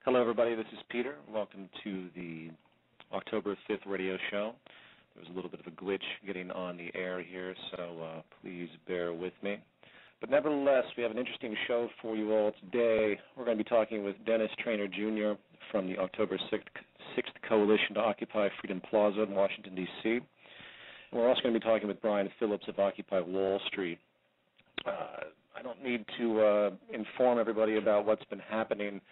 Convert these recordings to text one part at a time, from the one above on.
Hello, everybody. This is Peter. Welcome to the October 5th radio show. There was a little bit of a glitch getting on the air here, so please bear with me. But nevertheless, we have an interesting show for you all today. We're going to be talking with Dennis Traynor, Jr. from the October 6th Coalition to Occupy Freedom Plaza in Washington, D.C. And we're also going to be talking with Brian Phillips of Occupy Wall Street. I don't need to inform everybody about what's been happening.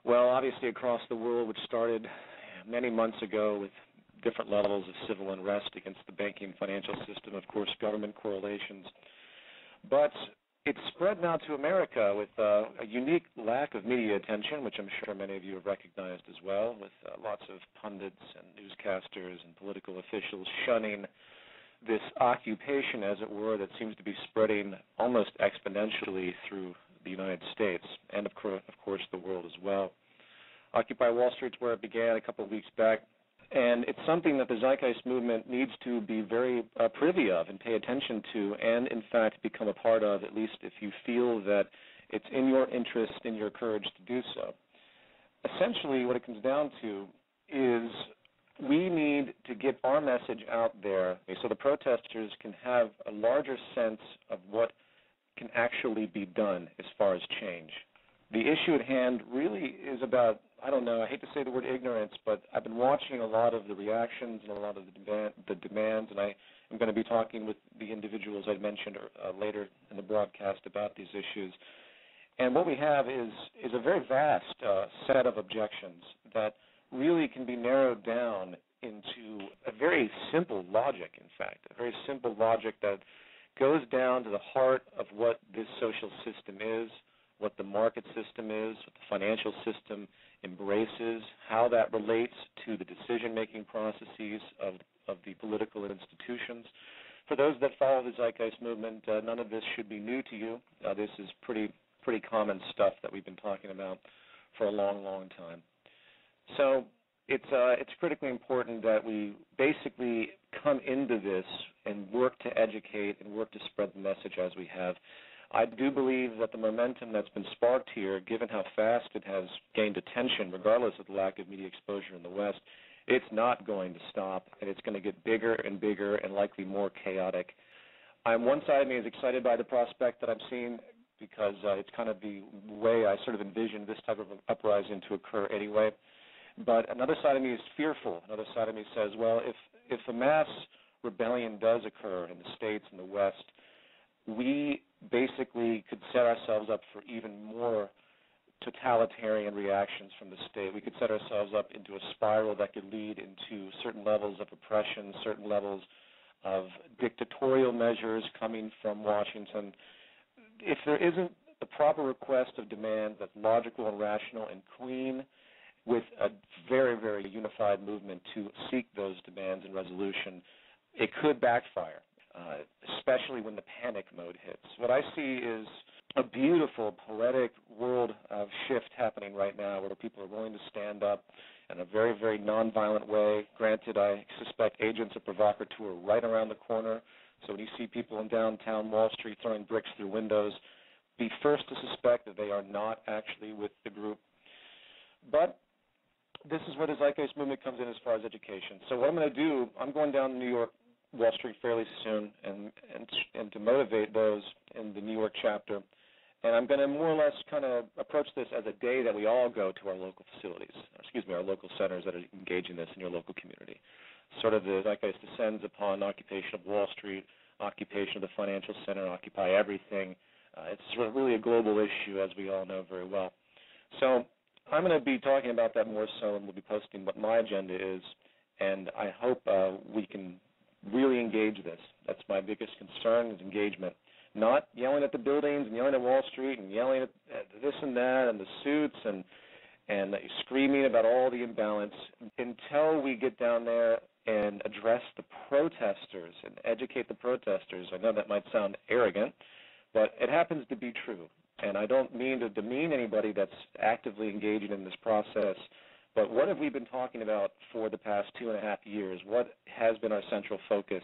Well, obviously across the world, which started many months ago with different levels of civil unrest against the banking financial system, of course, government correlations. But it's spread now to America with a unique lack of media attention, which I'm sure many of you have recognized as well, with lots of pundits and newscasters and political officials shunning this occupation, as it were, that seems to be spreading almost exponentially through the United States and, of course, the world as well. Occupy Wall Street's where it began a couple of weeks back, and it's something that the Zeitgeist movement needs to be very privy of and pay attention to and, in fact, become a part of, at least if you feel that it's in your interest, in your courage to do so. Essentially, what it comes down to is we need to get our message out there so the protesters can have a larger sense of what can actually be done as far as change. The issue at hand really is about, I don't know, I hate to say the word ignorance, but I've been watching a lot of the reactions and a lot of the demands, and I am going to be talking with the individuals I mentioned later in the broadcast about these issues. And what we have is a very vast set of objections that really can be narrowed down into a very simple logic, in fact, a very simple logic that goes down to the heart of what this social system is, what the market system is, what the financial system embraces, how that relates to the decision-making processes of the political institutions. For those that follow the Zeitgeist movement, none of this should be new to you. This is pretty common stuff that we've been talking about for a long, long time. So it's critically important that we basically come into this and work to educate and work to spread the message as we have. I do believe that the momentum that's been sparked here, given how fast it has gained attention, regardless of the lack of media exposure in the West, it's not going to stop, and it's going to get bigger and bigger and likely more chaotic. One side of me is excited by the prospect that I'm seeing because it's kind of the way I sort of envisioned this type of an uprising to occur anyway. But another side of me is fearful. Another side of me says, well, if a mass rebellion does occur in the States and the West, we basically could set ourselves up for even more totalitarian reactions from the state. We could set ourselves up into a spiral that could lead into certain levels of oppression, certain levels of dictatorial measures coming from Washington. If there isn't the proper request of demand that's logical and rational and clean, with a very, very unified movement to seek those demands and resolution, it could backfire, especially when the panic mode hits. What I see is a beautiful, poetic world of shift happening right now where people are willing to stand up in a very, very nonviolent way. Granted, I suspect agents of provocateur are right around the corner, so when you see people in downtown Wall Street throwing bricks through windows, be first to suspect that they are not actually with the group. But this is where the Zeitgeist movement comes in as far as education. So what I'm going to do, I'm going down to New York, Wall Street fairly soon, and to motivate those in the New York chapter. And I'm going to more or less kind of approach this as a day that we all go to our local facilities, our local centers that are engaging this in your local community. Sort of the Zeitgeist descends upon occupation of Wall Street, occupation of the financial center, occupy everything. It's sort of really a global issue, as we all know very well. So I'm going to be talking about that more so, and we'll be posting what my agenda is, and I hope we can really engage this. That's my biggest concern is engagement. Not yelling at the buildings and yelling at Wall Street and yelling at this and that and the suits and screaming about all the imbalance until we get down there and address the protesters and educate the protesters. I know that might sound arrogant, but it happens to be true. And I don't mean to demean anybody that's actively engaging in this process, but what have we been talking about for the past 2.5 years? What has been our central focus?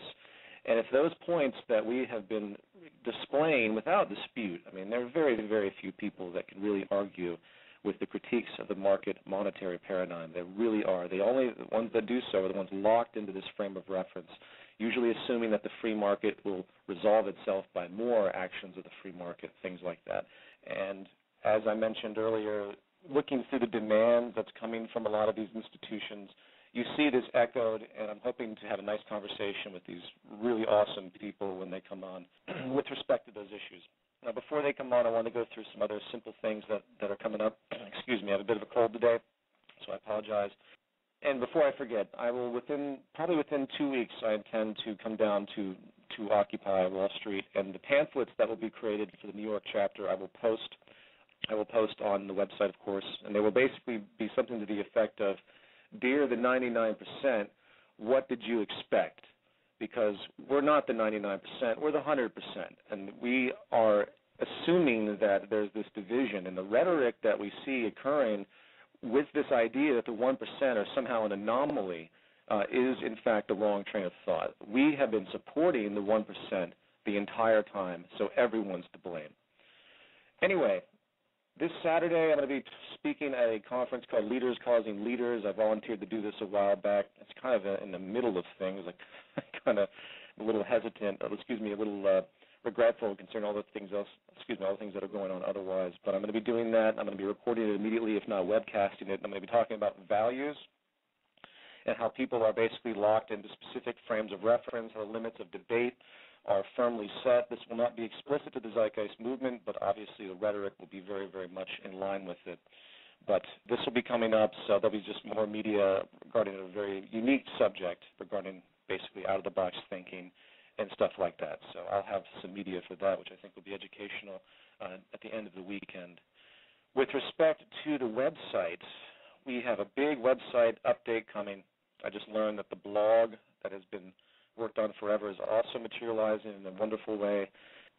And if those points that we have been displaying without dispute, I mean, there are very, very few people that can really argue with the critiques of the market monetary paradigm. They really are. The ones that do so are the ones locked into this frame of reference, usually assuming that the free market will resolve itself by more actions of the free market, things like that. And as I mentioned earlier, looking through the demand that's coming from a lot of these institutions, you see this echoed, and I'm hoping to have a nice conversation with these really awesome people when they come on with respect to those issues. Now, before they come on, I want to go through some other simple things that are coming up. Excuse me, I have a bit of a cold today, so I apologize. And before I forget, I will probably within 2 weeks, I intend to come down to Occupy Wall Street, and the pamphlets that will be created for the New York chapter, I will post on the website, of course, and they will basically be something to the effect of, "Dear the 99%, what did you expect?" Because we're not the 99%, we're the 100%, and we are assuming that there's this division, and the rhetoric that we see occurring with this idea that the 1% are somehow an anomaly is, in fact, a wrong train of thought. We have been supporting the 1% the entire time, so everyone's to blame. Anyway, this Saturday I'm going to be speaking at a conference called Leaders Causing Leaders. I volunteered to do this a while back. It's kind of in the middle of things, like kind of a little hesitant, a little regretful concerning all the things that are going on otherwise. But I'm going to be doing that. I'm going to be recording it immediately, if not webcasting it. I'm going to be talking about values and how people are basically locked into specific frames of reference, how the limits of debate are firmly set. This will not be explicit to the Zeitgeist movement, but obviously the rhetoric will be very, very much in line with it. But this will be coming up, so there'll be just more media regarding a very unique subject regarding basically out-of-the-box thinking and stuff like that. So I'll have some media for that, which I think will be educational at the end of the weekend. With respect to the website, we have a big website update coming. I just learned that the blog that has been worked on forever is also materializing in a wonderful way,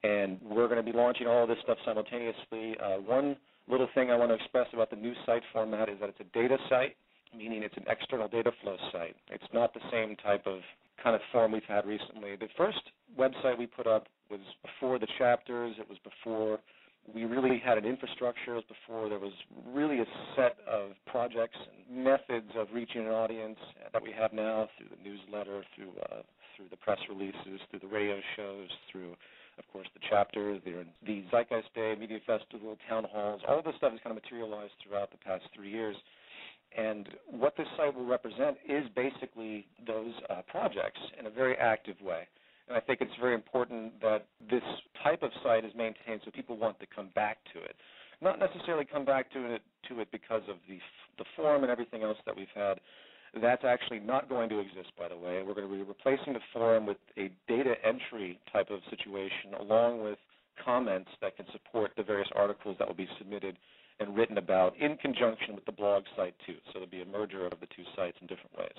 and we're going to be launching all of this stuff simultaneously. One little thing I want to express about the new site format is that it's a data site, meaning it's an external data flow site. It's not the same type of kind of form we've had recently. The first website we put up was before the chapters. It was before we really had an infrastructure. It was before there was really a set of projects and methods of reaching an audience that we have now through the newsletter, through the press releases, through the radio shows, through, of course, the chapter, the Zeitgeist Day, Media Festival, town halls. All of this stuff has kind of materialized throughout the past 3 years. And what this site will represent is basically those projects in a very active way. And I think it's very important that this type of site is maintained so people want to come back to it. Not necessarily come back to it because of the forum and everything else that we've had. That's actually not going to exist, by the way. We're going to be replacing the forum with a data entry type of situation, along with comments that can support the various articles that will be submitted and written about in conjunction with the blog site, too. So there'll be a merger of the two sites in different ways.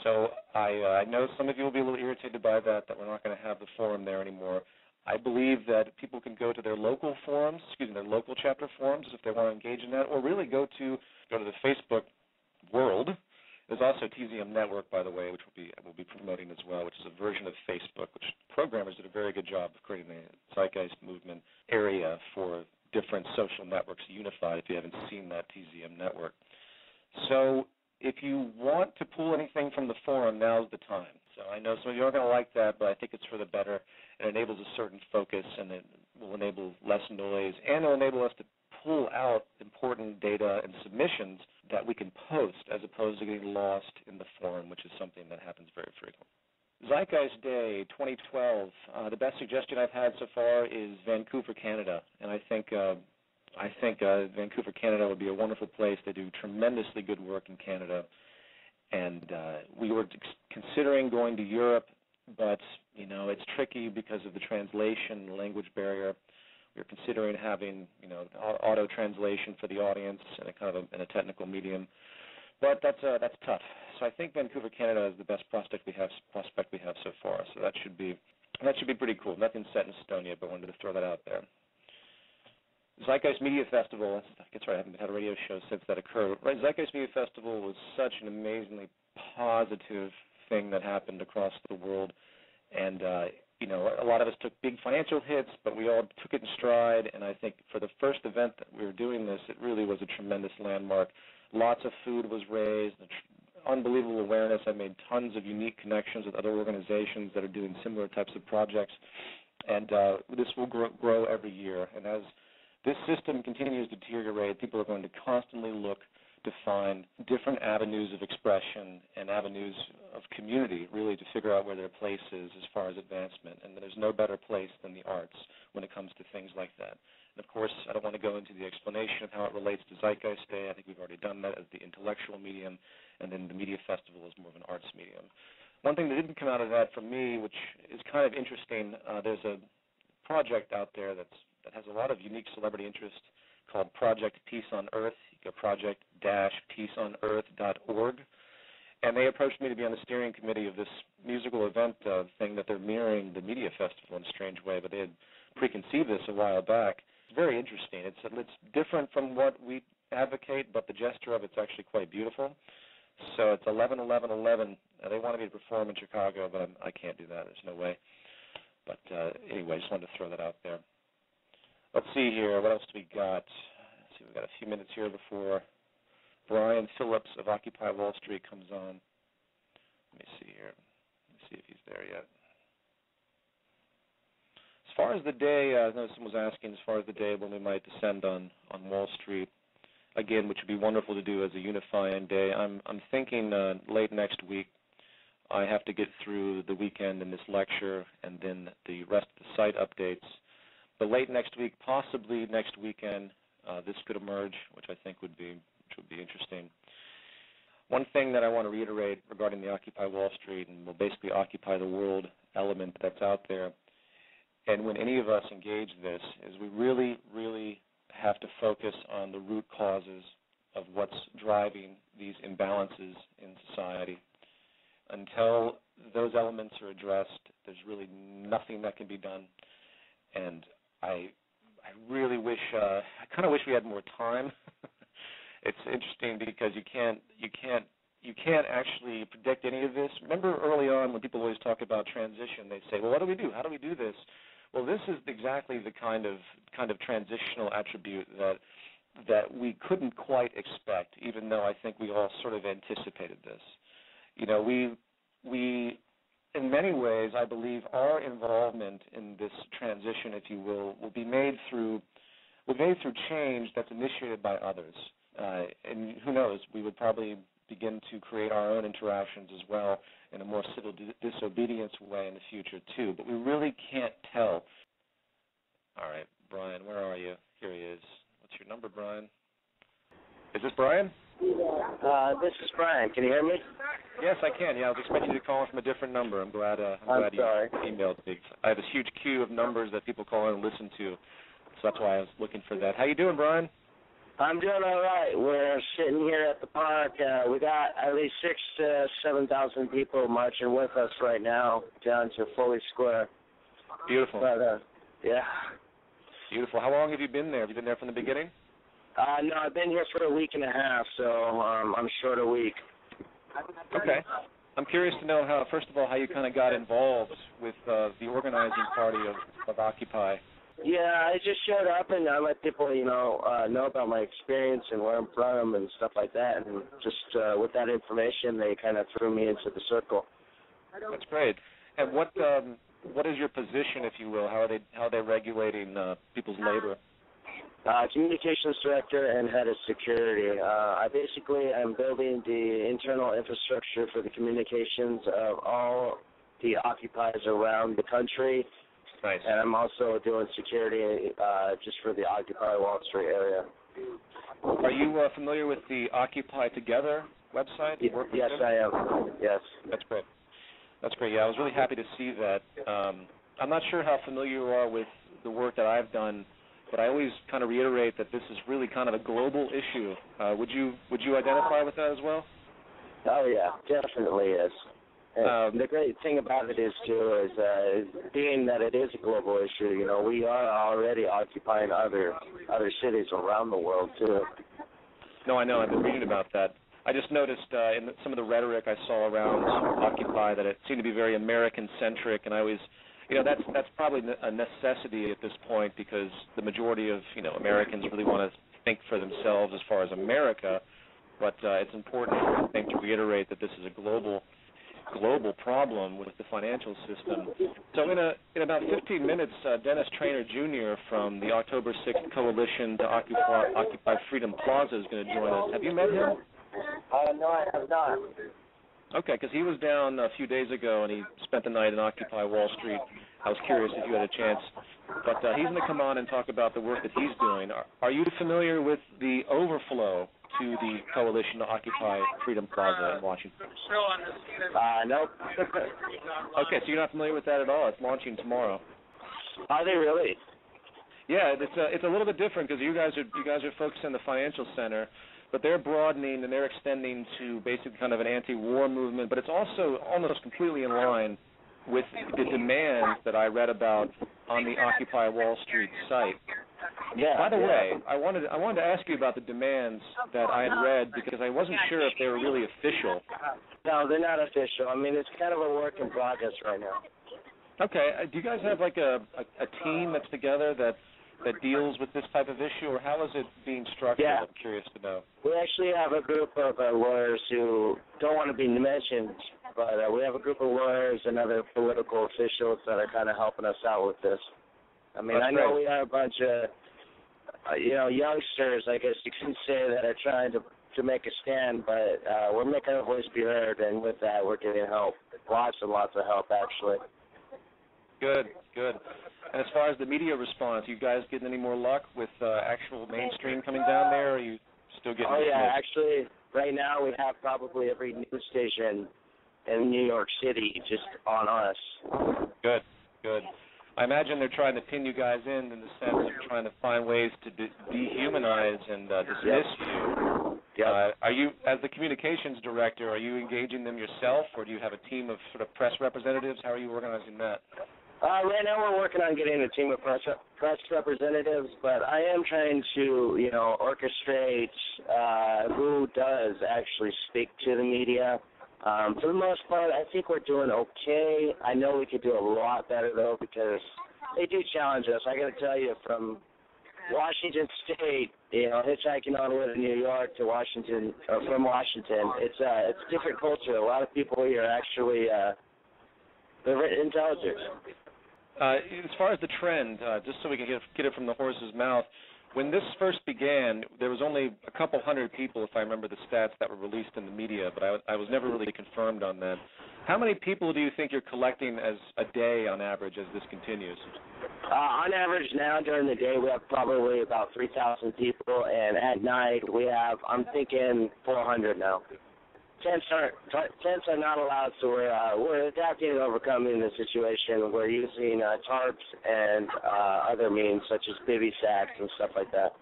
So I know some of you will be a little irritated by that we're not going to have the forum there anymore. I believe that people can go to their local forums, their local chapter forums if they want to engage in that, or really go to the Facebook world. There's also TZM Network, by the way, which we'll be promoting as well, which is a version of Facebook, which programmers did a very good job of creating a Zeitgeist movement area for different social networks unified, if you haven't seen that TZM Network. So if you want to pull anything from the forum, now's the time. So I know some of you aren't going to like that, but I think it's for the better. It enables a certain focus, and it will enable less noise, and it will enable us to pull out important data and submissions that we can post as opposed to getting lost in the forum, which is something that happens very frequently. Zeitgeist Day 2012, the best suggestion I've had so far is Vancouver, Canada, and I think Vancouver, Canada would be a wonderful place. They do tremendously good work in Canada, and we were considering going to Europe, but it's tricky because of the translation language barrier. We were considering having auto translation for the audience in a kind of in a technical medium, but that's tough. So I think Vancouver, Canada is the best prospect we have so far. So that should be pretty cool. Nothing's set in stone yet, but I wanted to throw that out there. Zeitgeist Media Festival, that's right, I haven't had a radio show since that occurred. Right, Zeitgeist Media Festival was such an amazingly positive thing that happened across the world, and a lot of us took big financial hits, but we all took it in stride, and I think for the first event that we were doing this, it really was a tremendous landmark. Lots of food was raised, unbelievable awareness. I made tons of unique connections with other organizations that are doing similar types of projects, and this will grow every year. And as this system continues to deteriorate, people are going to constantly look to find different avenues of expression and avenues of community, really, to figure out where their place is as far as advancement. And there's no better place than the arts when it comes to things like that. And, of course, I don't want to go into the explanation of how it relates to Zeitgeist Day. I think we've already done that as the intellectual medium, and then the media festival is more of an arts medium. One thing that didn't come out of that for me, which is kind of interesting, there's a project out there that has a lot of unique celebrity interest called Project Peace on Earth. You go project-peaceonearth.org. And they approached me to be on the steering committee of this musical event thing that they're mirroring the media festival in a strange way, but they had preconceived this a while back. It's very interesting. It's different from what we advocate, but the gesture of it's actually quite beautiful. So it's 11-11-11. They wanted me to perform in Chicago, but I can't do that. There's no way. But anyway, I just wanted to throw that out there. Let's see here. What else do we got? Let's see. We've got a few minutes here before Brian Phillips of Occupy Wall Street comes on. Let me see here. Let me see if he's there yet. As far as the day, I know someone was asking as far as the day when we might descend on Wall Street, again, which would be wonderful to do as a unifying day. I'm thinking late next week. I have to get through the weekend in this lecture and then the rest of the site updates. But late next week, possibly next weekend, this could emerge, which I think would be interesting. One thing that I want to reiterate regarding the Occupy Wall Street and will basically occupy the world element that's out there, and when any of us engage this, is we really, really have to focus on the root causes of what's driving these imbalances in society. Until those elements are addressed, there's really nothing that can be done. And I really wish, I kind of wish we had more time. It's interesting because you can't actually predict any of this. Remember early on when people always talk about transition, they say, well, what do we do? How do we do this? Well, this is exactly the kind of transitional attribute that we couldn't quite expect, even though I think we all sort of anticipated this. We in many ways, I believe, our involvement in this transition, if you will be made through change that's initiated by others. And who knows, we would probably begin to create our own interactions as well in a more civil disobedience way in the future, too. But we really can't tell. All right, Brian, where are you? Here he is. What's your number, Brian? Is this Brian? This is Brian. Can you hear me? Yes, I can. Yeah, I was expecting you to call in from a different number. I'm glad you emailed me. I have this huge queue of numbers that people call in and listen to, so that's why I was looking for that. How you doing, Brian? I'm doing all right. We're sitting here at the park. We got at least 6,000 to 7,000 people marching with us right now down to Foley Square. Beautiful. But, yeah. Beautiful. How long have you been there? Have you been there from the beginning? No, I've been here for a week and a half, so I'm short a week. Okay. I'm curious to know how, first of all, how you kind of got involved with the organizing party of Occupy. Yeah, I just showed up and I let people, know about my experience and where I'm from and stuff like that. And just with that information, they kind of threw me into the circle. That's great. And what is your position, if you will? How are they regulating people's labor? Communications director and head of security. I basically am building the internal infrastructure for the communications of all the occupiers around the country. Nice. And I'm also doing security just for the Occupy Wall Street area. Are you familiar with the Occupy Together website? Yes, I am. Yes. That's great. That's great. Yeah, I was really happy to see that. I'm not sure how familiar you are with the work that I've done, but I always kind of reiterate that this is really kind of a global issue. Would you identify with that as well? Oh, yeah, definitely is. The great thing about it is, too, is being that it is a global issue, we are already occupying other cities around the world, too. No, I know. I've been reading about that. I just noticed in some of the rhetoric I saw around Occupy that it seemed to be very American-centric, and I always, that's probably a necessity at this point because the majority of Americans really want to think for themselves as far as America, but it's important, I think, to reiterate that this is a global problem with the financial system. So in about 15 minutes, Dennis Traynor Jr. from the October 6th Coalition to Occupy Freedom Plaza is going to join us. Have you met him? No, I have not. Okay, because he was down a few days ago and he spent the night in Occupy Wall Street. I was curious if you had a chance. But he's going to come on and talk about the work that he's doing. Are you familiar with the overflow to the Coalition to Occupy Freedom Plaza in Washington? Nope. Okay, so you're not familiar with that at all. It's launching tomorrow. Are they really? Yeah, it's a little bit different because you guys are focused on the financial center, but they're broadening and they're extending to basically kind of an anti-war movement. But it's also almost completely in line with the demands that I read about on the Occupy Wall Street site. Yeah. By the way, I wanted to ask you about the demands that I had read because I wasn't sure if they were really official. No, they're not official. I mean, it's kind of a work in progress right now. Okay. Do you guys have like a team that's together that deals with this type of issue, or how is it being structured? Yeah. I'm curious to know. We actually have a group of lawyers who don't want to be mentioned, but we have a group of lawyers and other political officials that are kind of helping us out with this. I mean, That's I know great. we have a bunch of, youngsters, I guess you can say, that are trying to make a stand, but we're making our voice be heard, and with that, we're getting help. Lots and lots of help, actually. Good. And as far as the media response, you guys getting any more luck with actual mainstream coming down there, or are you still getting Oh, yeah, dismissed? actually, right now we have probably every news station in New York City just on us. Good. I imagine they're trying to pin you guys in the sense of trying to find ways to dehumanize and dismiss you. Yep. Are you, as the communications director, are you engaging them yourself, or do you have a team of sort of press representatives? How are you organizing that? Right now we're working on getting a team of press representatives, but I am trying to, orchestrate who does actually speak to the media. For the most part, I think we're doing okay. I know we could do a lot better, though, because they do challenge us. I got to tell you, from Washington State, hitchhiking all the way to New York to Washington, or from Washington, it's a different culture. A lot of people here are actually they're intelligent. As far as the trend, just so we can get it from the horse's mouth, when this first began, there was only a couple hundred people, if I remember the stats, that were released in the media, but I was never really confirmed on that. How many people do you think you're collecting as a day on average as this continues? On average now, during the day, we have probably about 3,000 people, and at night we have, I'm thinking, 400 now. Tents are not allowed, so we're adapting and overcoming the situation. We're using tarps and other means, such as bivy sacks and stuff like that.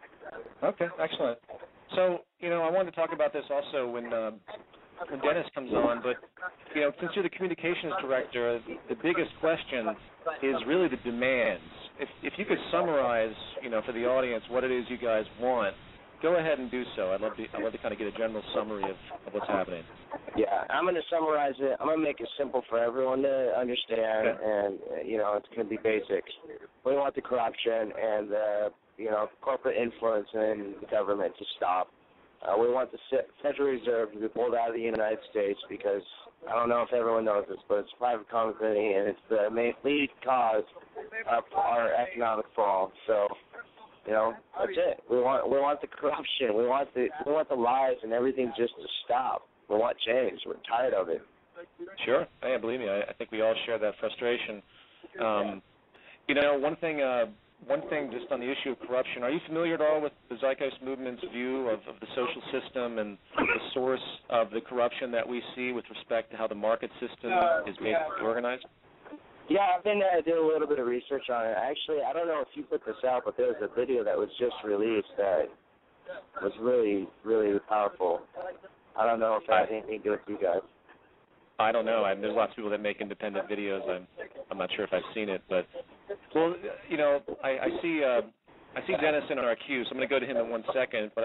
Okay, excellent. So, I wanted to talk about this also when Dennis comes on, but, since you're the communications director, the biggest question is really the demands. If you could summarize, for the audience what it is you guys want, go ahead and do so. I'd love to kind of get a general summary of what's happening. Yeah, I'm going to summarize it. I'm going to make it simple for everyone to understand, okay. And, it's going to be basic. We want the corruption and the, corporate influence in the government to stop. We want the Federal Reserve to be pulled out of the United States because, I don't know if everyone knows this, but it's a private company, and it's the main lead cause of our economic fall. So, that's it. We want the corruption. We want the lies and everything just to stop. We want change. We're tired of it. Sure. Yeah, believe me, I think we all share that frustration. One thing just on the issue of corruption, are you familiar at all with the Zeitgeist Movement's view of the social system and the source of the corruption that we see with respect to how the market system is basically organized? Yeah, I've been doing a little bit of research on it. Actually, I don't know if you put this out, but there was a video that was just released that was really, really powerful. I don't know if it has anything to do with you guys. I don't know. There's lots of people that make independent videos. I'm not sure if I've seen it, but I see Dennis in our queue, so I'm going to go to him in 1 second. But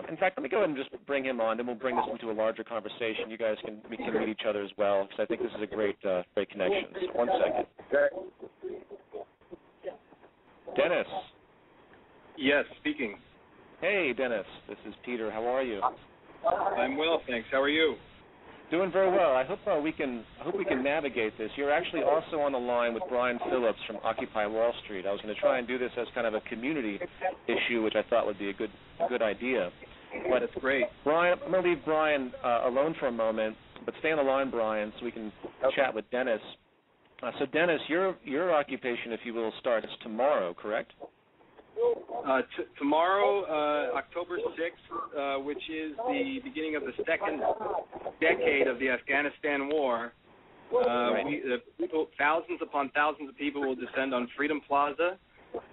In fact, let me go ahead and just bring him on, then we'll bring this into a larger conversation. You guys can meet each other as well, because I think this is a great connection. So 1 second. Dennis. Yes, speaking. Hey, Dennis. This is Peter. How are you? I'm well, thanks. How are you? Doing very well. I hope we can navigate this. You're actually also on the line with Brian Phillips from Occupy Wall Street. I was going to try and do this as kind of a community issue, which I thought would be a good idea. But that's great. Brian, I'm going to leave Brian alone for a moment, but stay on the line, Brian, so we can chat with Dennis. So, Dennis, your occupation, if you will, starts tomorrow, correct? Tomorrow, October 6th, which is the beginning of the second decade of the Afghanistan War, thousands upon thousands of people will descend on Freedom Plaza,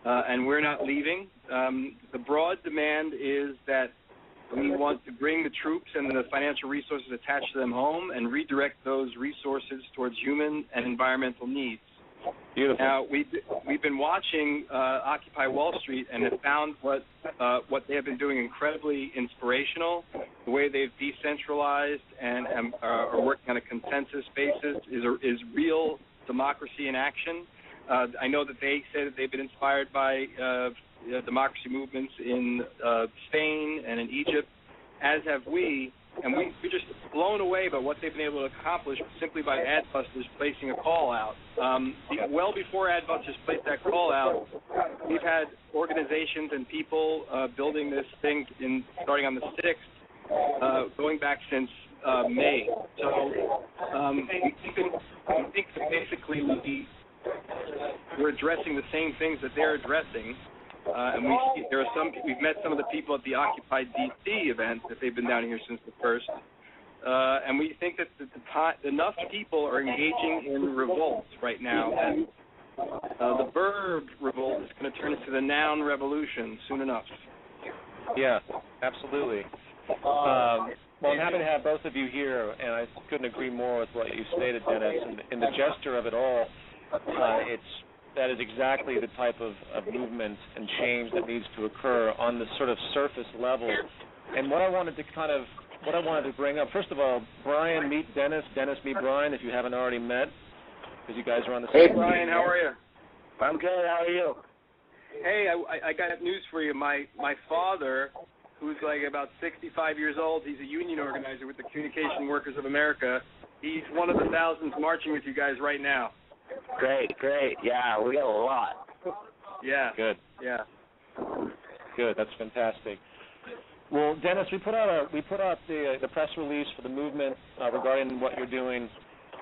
and we're not leaving. The broad demand is that we want to bring the troops and the financial resources attached to them home and redirect those resources towards human and environmental needs. Beautiful. Now, we've been watching Occupy Wall Street and have found what they have been doing incredibly inspirational. The way they've decentralized and are working on a consensus basis is real democracy in action. I know that they say that they've been inspired by democracy movements in Spain and in Egypt, as have we. And we're just blown away by what they've been able to accomplish simply by Adbusters placing a call out. Well before Adbusters placed that call out, we've had organizations and people building this thing starting on the 6th, going back since May. So we think that basically we're addressing the same things that they're addressing. And we've met some of the people at the Occupy DC event that they've been down here since the first, and we think that enough people are engaging in revolt right now that the verb revolt is going to turn into the noun revolution soon enough. Yeah, absolutely. Well, I'm happy to have both of you here, and I couldn't agree more with what you stated, Dennis. And the gesture of it all, that is exactly the type of movement and change that needs to occur on the sort of surface level. And what I wanted to bring up, first of all, Brian, meet Dennis. Dennis, meet Brian, if you haven't already met, because you guys are on the same. Hey, Brian, how are you? I'm good. How are you? Hey, I got news for you. My father, who's like about 65 years old, he's a union organizer with the Communication Workers of America. He's one of the thousands marching with you guys right now. Great. Yeah, we got a lot. Yeah. Good. Yeah. Good. That's fantastic. Well, Dennis, we put out the press release for the movement regarding what you're doing,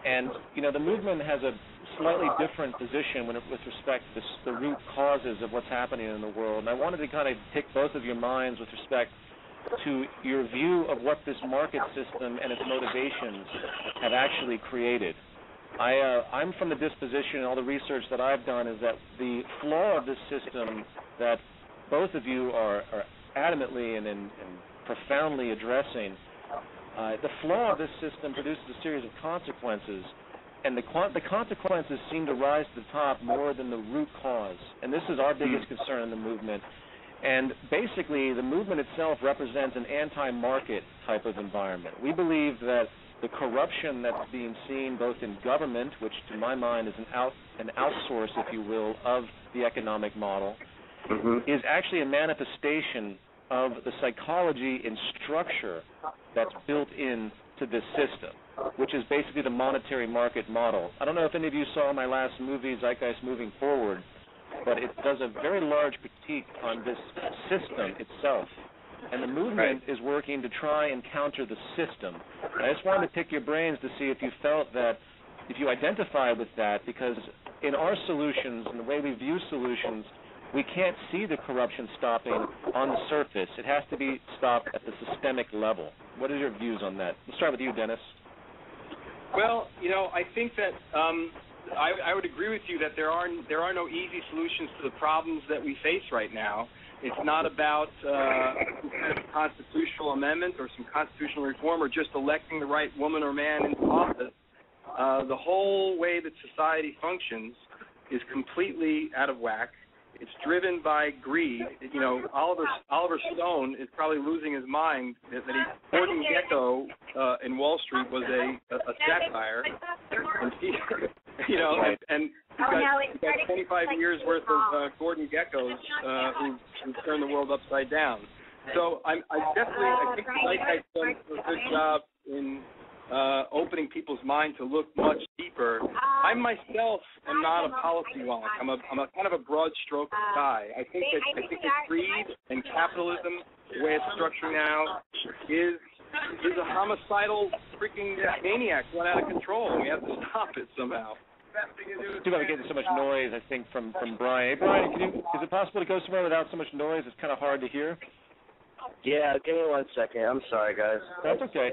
and the movement has a slightly different position with respect to the root causes of what's happening in the world. And I wanted to kind of pick both of your minds with respect to your view of what this market system and its motivations have actually created. I'm from the disposition, and all the research that I've done is that the flaw of this system that both of you are adamantly and profoundly addressing, the flaw of this system produces a series of consequences, and the consequences seem to rise to the top more than the root cause. And this is our biggest concern in the movement. And basically, the movement itself represents an anti-market type of environment. We believe that the corruption that's being seen both in government, which to my mind is an outsource, if you will, of the economic model, is actually a manifestation of the psychology and structure that's built into this system, which is basically the monetary market model. I don't know if any of you saw my last movie, Zeitgeist Moving Forward, but it does a very large critique on this system itself. And the movement is working to try and counter the system. And I just wanted to pick your brains to see if you felt that, if you identify with that, because in our solutions and the way we view solutions, we can't see the corruption stopping on the surface. It has to be stopped at the systemic level. What are your views on that? We'll start with you, Dennis. Well, I think that I would agree with you that there are no easy solutions to the problems that we face right now. It's not about some kind of constitutional amendment or some constitutional reform or just electing the right woman or man into office. The whole way that society functions is completely out of whack. It's driven by greed. You know, Oliver Stone is probably losing his mind that Gordon Gekko in Wall Street was a satire, and you know, and he's got 25 years worth of Gordon Gekkos who turned the world upside down. So I think the Zeitgeist done a good job in opening people's mind to look much deeper. I myself am not a policy wonk. I'm a kind of a broad stroke guy. I think that greed and capitalism, the way it's structured now, is a homicidal freaking maniac run out of control, and we have to stop it somehow. Too bad we're getting so much noise, I think, from Brian. Hey, Brian, is it possible to go somewhere without so much noise? It's kind of hard to hear. Yeah, give me 1 second. I'm sorry, guys. That's okay.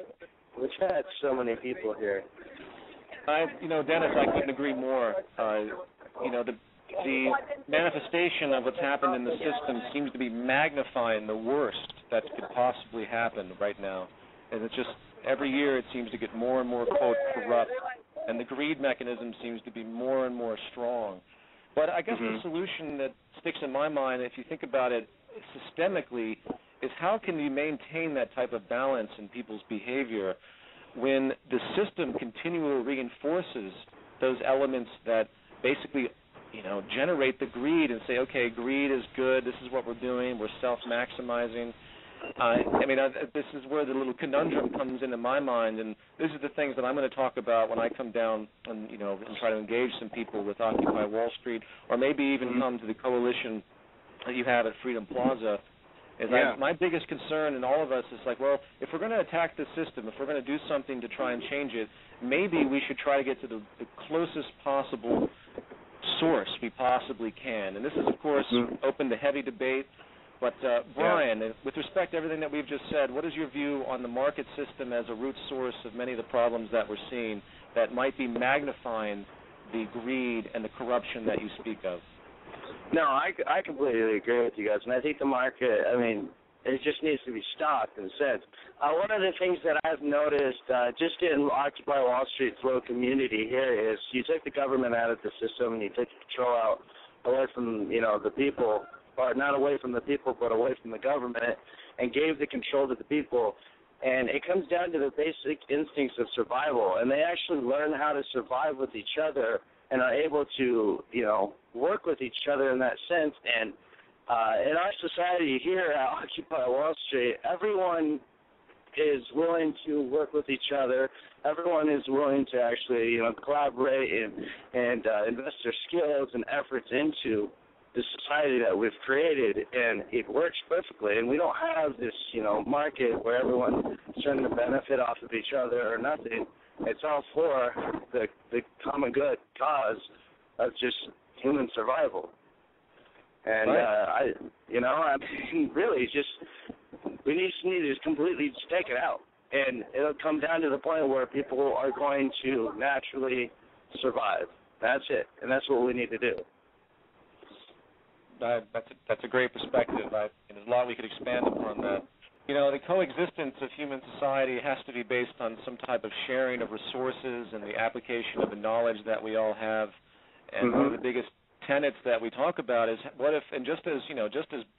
We've had so many people here. Dennis, I couldn't agree more. The manifestation of what's happened in the system seems to be magnifying the worst that could possibly happen right now. And it's just every year it seems to get more and more, quote, corrupt, and the greed mechanism seems to be more and more strong. But I guess the solution that sticks in my mind, if you think about it systemically, is how can you maintain that type of balance in people's behavior when the system continually reinforces those elements that basically, generate the greed and say, okay, greed is good, this is what we're doing, we're self-maximizing. This is where the little conundrum comes into my mind, and these are the things that I'm going to talk about when I come down and try to engage some people with Occupy Wall Street, or maybe even come to the coalition that you have at Freedom Plaza. My biggest concern in all of us is if we're going to attack the system, if we're going to do something to try and change it, maybe we should try to get to the closest possible source we possibly can. And this is, of course, open to heavy debate. But, Brian, with respect to everything that we've just said, what is your view on the market system as a root source of many of the problems that we're seeing that might be magnifying the greed and the corruption that you speak of? No, I completely agree with you guys, and I think the market, it just needs to be stopped in a sense. One of the things that I've noticed just in Occupy Wall Street's little community here is you take the government out of the system and you take the control out away from, the people, or not away from the people, but away from the government, and gave the control to the people. And it comes down to the basic instincts of survival, and they actually learn how to survive with each other and are able to, work with each other in that sense. And in our society here at Occupy Wall Street, everyone is willing to work with each other. Everyone is willing to actually, collaborate and invest their skills and efforts into the society that we've created, and it works perfectly. And we don't have this, market where everyone's trying to benefit off of each other or nothing. It's all for the common good cause of just human survival. And we just need to completely just take it out, and it'll come down to the point where people are going to naturally survive. That's it, and that's what we need to do. That's a great perspective. And there's a lot we could expand upon that. The coexistence of human society has to be based on some type of sharing of resources and the application of the knowledge that we all have. And one of the biggest tenets that we talk about is what if, and just as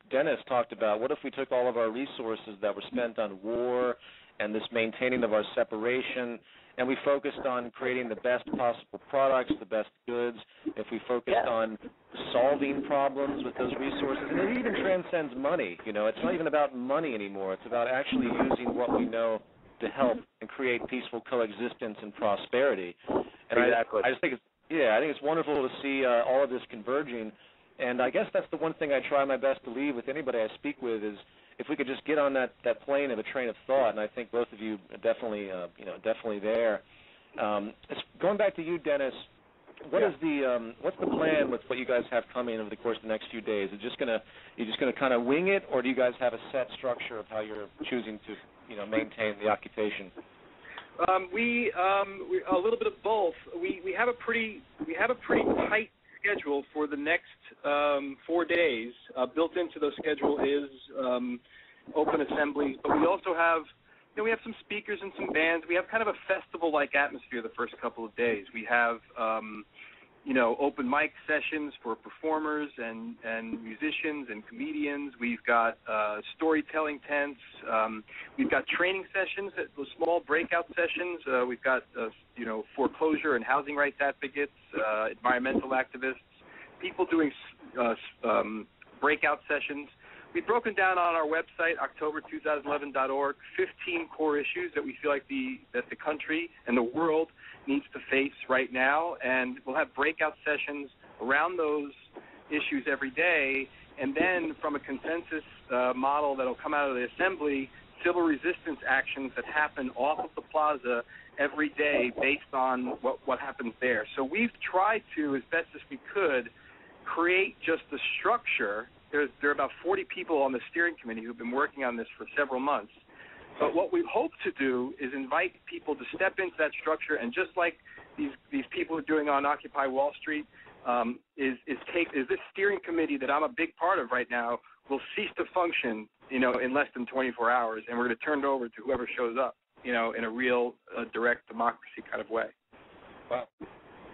Dennis talked about, what if we took all of our resources that were spent on war and this maintaining of our separation, and we focused on creating the best possible products, the best goods, if we focused on solving problems with those resources, and it even transcends money. It's not even about money anymore. It's about actually using what we know to help and create peaceful coexistence and prosperity. And exactly. I just think I think it's wonderful to see all of this converging. And I guess that's the one thing I try my best to leave with anybody I speak with is if we could just get on that plane of a train of thought. And I think both of you are definitely there. Going back to you, Dennis. What's the plan with what you guys have coming over the course of the next few days? Is you're just gonna kind of wing it, or do you guys have a set structure of how you're choosing to maintain the occupation? We a little bit of both. We have a pretty tight schedule for the next 4 days. Built into the schedule is open assemblies, but we also have we have some speakers and some bands. We have kind of a festival-like atmosphere the first couple of days. We have open mic sessions for performers and musicians and comedians. We've got storytelling tents. We've got training sessions, small breakout sessions. We've got foreclosure and housing rights advocates, environmental activists, people doing breakout sessions. We've broken down on our website, October2011.org, 15 core issues that we feel like that the country and the world needs to face right now, and we'll have breakout sessions around those issues every day, and then from a consensus model that will come out of the Assembly, civil resistance actions that happen off of the plaza every day based on what happens there. So we've tried to, as best as we could, create just the structure. There are about 40 people on the steering committee who've been working on this for several months. But what we hope to do is invite people to step into that structure, and just like these people are doing on Occupy Wall Street, is this steering committee that I'm a big part of right now will cease to function, in less than 24 hours, and we're going to turn it over to whoever shows up, in a real direct democracy kind of way. Wow,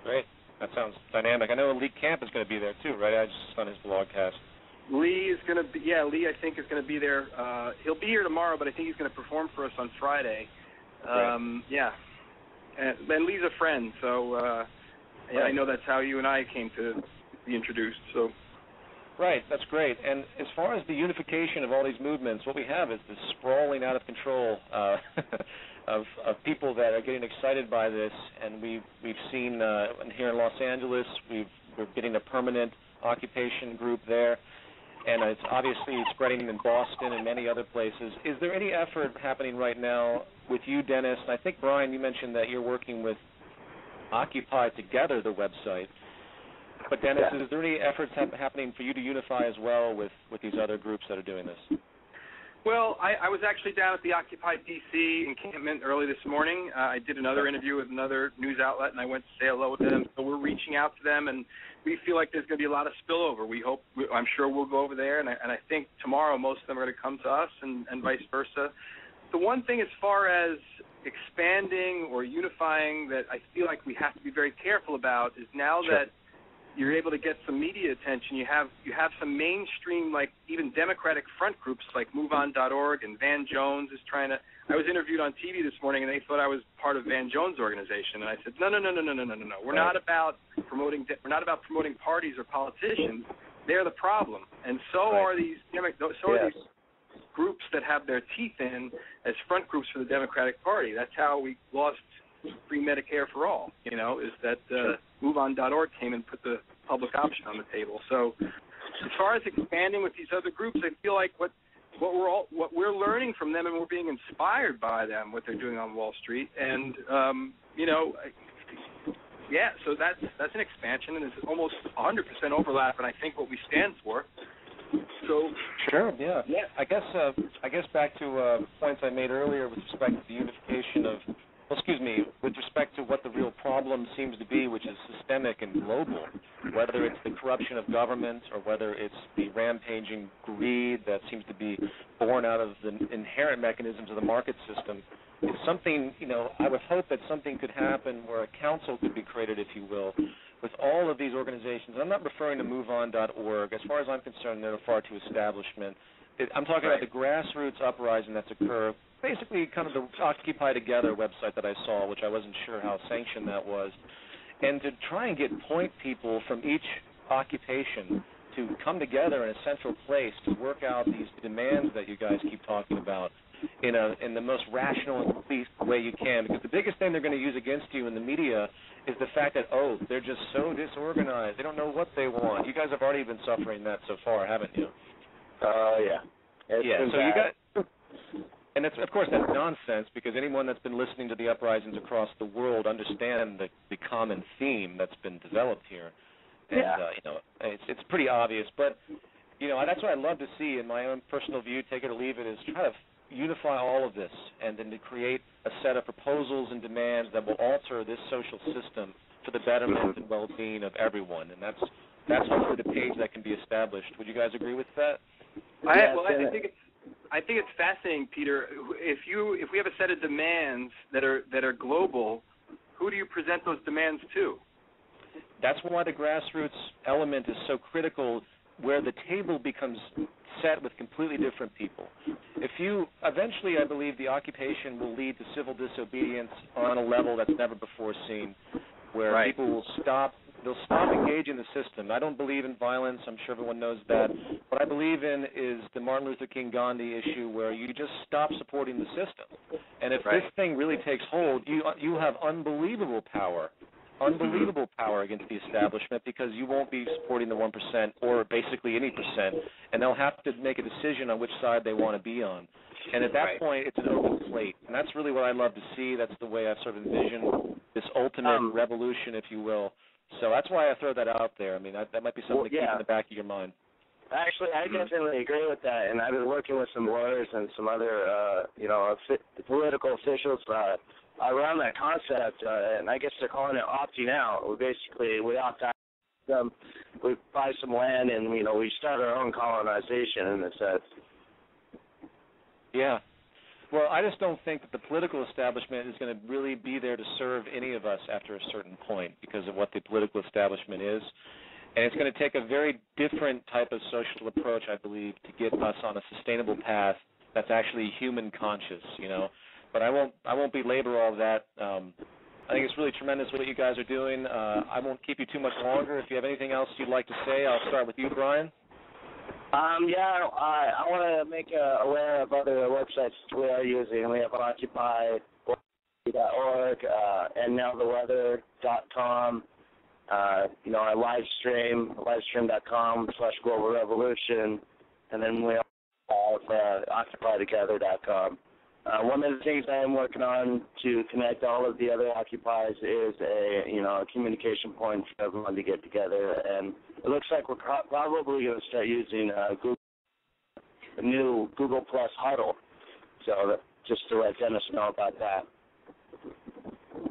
great. That sounds dynamic. I know Lee Camp is going to be there too, right? I just on his blogcast. Lee is going to be, Lee I think is going to be there. He'll be here tomorrow, but I think he's going to perform for us on Friday. Yeah. And Lee's a friend, so I know that's how you and I came to be introduced. So. Right, that's great. And as far as the unification of all these movements, what we have is this sprawling out of control of people that are getting excited by this. And we've seen here in Los Angeles, we're getting a permanent occupation group there. And it's obviously spreading in Boston and many other places. Is there any effort happening right now with you, Dennis? And I think, Brian, you mentioned that you're working with Occupy Together, the website. But, Dennis, is there any efforts happening for you to unify as well with these other groups that are doing this? Well, I was actually down at the Occupy D.C. encampment early this morning. I did another interview with another news outlet, and I went to say hello to them. So we're reaching out to them, and we feel like there's going to be a lot of spillover. I'm sure we'll go over there, and I think tomorrow most of them are going to come to us and vice versa. The one thing as far as expanding or unifying that I feel like we have to be very careful about is now that you're able to get some media attention, you have some mainstream, like even Democratic front groups like MoveOn.org, and Van Jones is trying to. I was interviewed on TV this morning, and they thought I was part of Van Jones' organization, and I said, no. We're not about promoting parties or politicians. They're the problem, and so are these groups that have their teeth in as front groups for the Democratic Party. That's how we lost free Medicare for all, is that MoveOn.org came and put the public option on the table. So as far as expanding with these other groups, I feel like what we're learning from them, and we're being inspired by them, what they're doing on Wall Street. And, so that's an expansion, and it's almost 100% overlap, and I think what we stand for. So sure, yeah. I guess back to points I made earlier with respect to the unification with respect to what the real problem seems to be, which is systemic and global, whether it's the corruption of government or whether it's the rampaging greed that seems to be born out of the inherent mechanisms of the market system. It's something, I would hope that something could happen where a council could be created, if you will, with all of these organizations. I'm not referring to MoveOn.org. As far as I'm concerned, they're far too establishment. I'm talking about the grassroots uprising that's occurred. Basically, kind of the Occupy Together website that I saw, which I wasn't sure how sanctioned that was, and to try and get point people from each occupation to come together in a central place to work out these demands that you guys keep talking about in the most rational and complete way you can. Because the biggest thing they're going to use against you in the media is the fact that, they're just so disorganized. They don't know what they want. You guys have already been suffering that so far, haven't you? Yeah. So you got... And of course, that's nonsense, because anyone that's been listening to the uprisings across the world understand the common theme that's been developed here. And, it's pretty obvious. But, that's what I'd love to see in my own personal view, take it or leave it, is try to unify all of this and then to create a set of proposals and demands that will alter this social system for the betterment and well-being of everyone. And that's hopefully the page that can be established. Would you guys agree with that? I think it's fascinating, Peter. If we have a set of demands that are global, who do you present those demands to? that's why the grassroots element is so critical, where the table becomes set with completely different people. Eventually, I believe the occupation will lead to civil disobedience on a level that's never before seen, where people will they'll stop engaging the system. I don't believe in violence. I'm sure everyone knows that. What I believe in is the Martin Luther King Gandhi issue, where you just stop supporting the system. And if this thing really takes hold, you have unbelievable power against the establishment, because you won't be supporting the 1% or basically any percent, and they'll have to make a decision on which side they want to be on. And at that point, it's an open slate, and that's really what I love to see. That's the way I've sort of envisioned this ultimate revolution, if you will. So that's why I throw that out there. I mean, that might be something to keep in the back of your mind. Actually, I definitely agree with that, and I've been working with some lawyers and some other, political officials around that concept, and I guess they're calling it opting out. We opt out. We buy some land, and we start our own colonization in a sense. Yeah. Well, I just don't think that the political establishment is going to really be there to serve any of us after a certain point, because of what the political establishment is. And it's going to take a very different type of social approach, I believe, to get us on a sustainable path that's actually human conscious, But I won't belabor all of that. I think it's really tremendous what you guys are doing. I won't keep you too much longer. If you have anything else you'd like to say, I'll start with you, Brian. I want to make aware of other websites we are using. We have occupy.org, andnowtheweather.com. Our livestream.com/Global Revolution, and then we have occupytogether.com. One of the things I am working on to connect all of the other occupies is a communication point for everyone to get together, and it looks like we're probably going to start using the new Google Plus Huddle. So just to let Dennis know about that.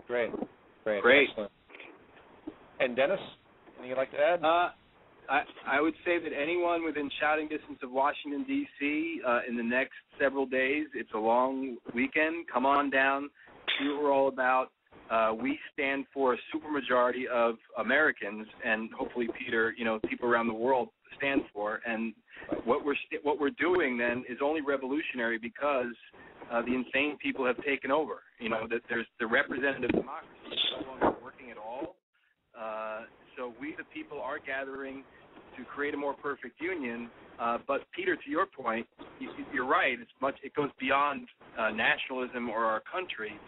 Great. Excellent. And Dennis, anything you'd like to add? I would say that anyone within shouting distance of Washington, D.C., in the next several days, it's a long weekend, come on down, see what we're all about. We stand for a supermajority of Americans, and hopefully, Peter, people around the world stand for. And what we're doing then is only revolutionary because the insane people have taken over. That there's the representative democracy is no longer working at all. So we, the people, are gathering to create a more perfect union. But Peter, to your point, you're right. It goes beyond nationalism or our country.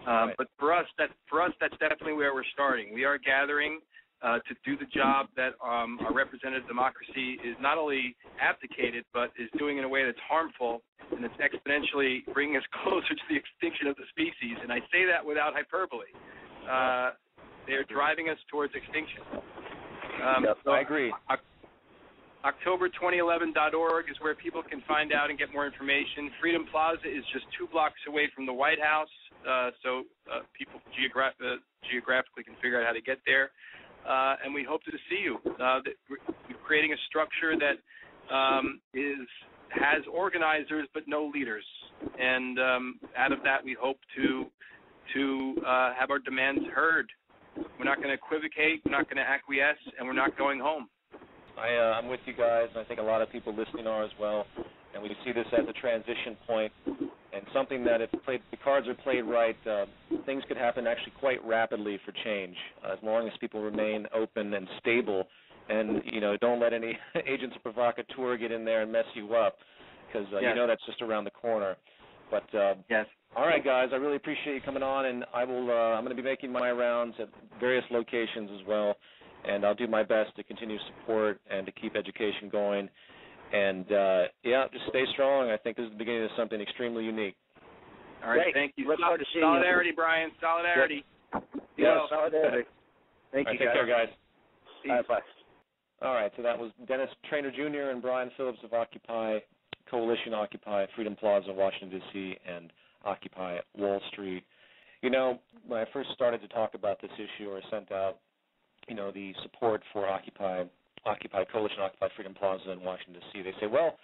But for us, that's definitely where we're starting. We are gathering to do the job that our representative democracy is not only abdicated, but is doing in a way that's harmful and that's exponentially bringing us closer to the extinction of the species. And I say that without hyperbole. They're driving us towards extinction. I agree. October2011.org is where people can find out and get more information. Freedom Plaza is just 2 blocks away from the White House, so people geographically can figure out how to get there. And we hope to see you. We're creating a structure that has organizers but no leaders. And out of that, we hope to have our demands heard. We're not going to equivocate, we're not going to acquiesce, and we're not going home. I'm with you guys, and I think a lot of people listening are as well. And we see this as a transition point, and something that if the cards are played right, things could happen actually quite rapidly for change, as long as people remain open and stable, and don't let any agents or provocateur get in there and mess you up, because that's just around the corner. But yes. All right, guys, I really appreciate you coming on, and I'm going to be making my rounds at various locations as well, and I'll do my best to continue to support and to keep education going. And, just stay strong. I think this is the beginning of something extremely unique. All right, Great. thank you. Look forward to seeing Solidarity, you. Brian, solidarity. Yeah, solidarity. Thank you, Take care, guys. All right, bye. All right, so that was Dennis Traynor Jr. and Brian Phillips of Occupy Coalition, Occupy Freedom Plaza, Washington, D.C., and Occupy Wall Street. When I first started to talk about this issue, or sent out, the support for Occupy Coalition, Occupy Freedom Plaza in Washington, D.C., they say, well,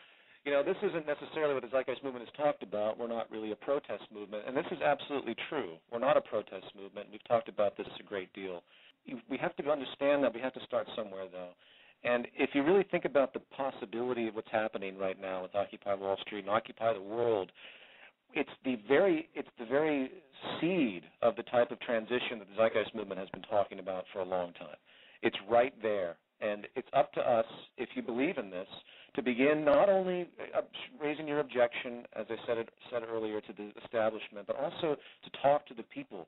this isn't necessarily what the Zeitgeist Movement has talked about. We're not really a protest movement. And this is absolutely true. We're not a protest movement. We've talked about this a great deal. we have to understand that we have to start somewhere, though. And if you really think about the possibility of what's happening right now with Occupy Wall Street and Occupy the World, it's the very seed of the type of transition that the Zeitgeist movement has been talking about for a long time. It's right there, and it's up to us, if you believe in this, to begin not only raising your objection, as I said earlier, to the establishment, but also to talk to the people.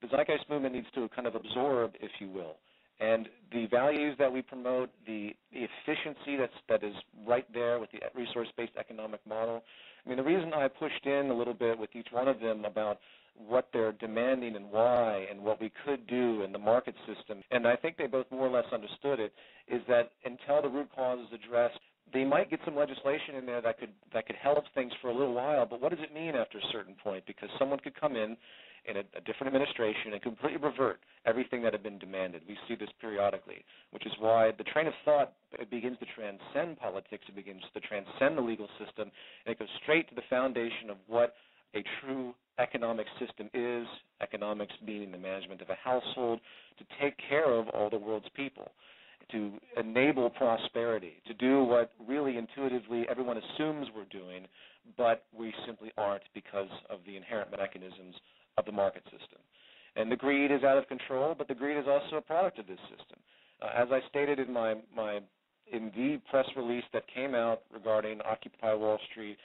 The Zeitgeist movement needs to kind of absorb, if you will, and the values that we promote, the efficiency that is right there with the resource-based economic model. I mean, the reason I pushed in a little bit with each one of them about what they're demanding and why and what we could do in the market system, and I think they both more or less understood it, is that until the root cause is addressed, they might get some legislation in there that could help things for a little while, but what does it mean after a certain point? Because someone could come in a different administration and completely revert everything that had been demanded. We see this periodically, which is why the train of thought begins to transcend politics. It begins to transcend the legal system, and it goes straight to the foundation of what a true economic system is, economics meaning the management of a household, to take care of all the world's people, to enable prosperity, to do what really intuitively everyone assumes we're doing, but we simply aren't because of the inherent mechanisms of the market system. And the greed is out of control, but the greed is also a product of this system. As I stated in the press release that came out regarding Occupy Wall Street,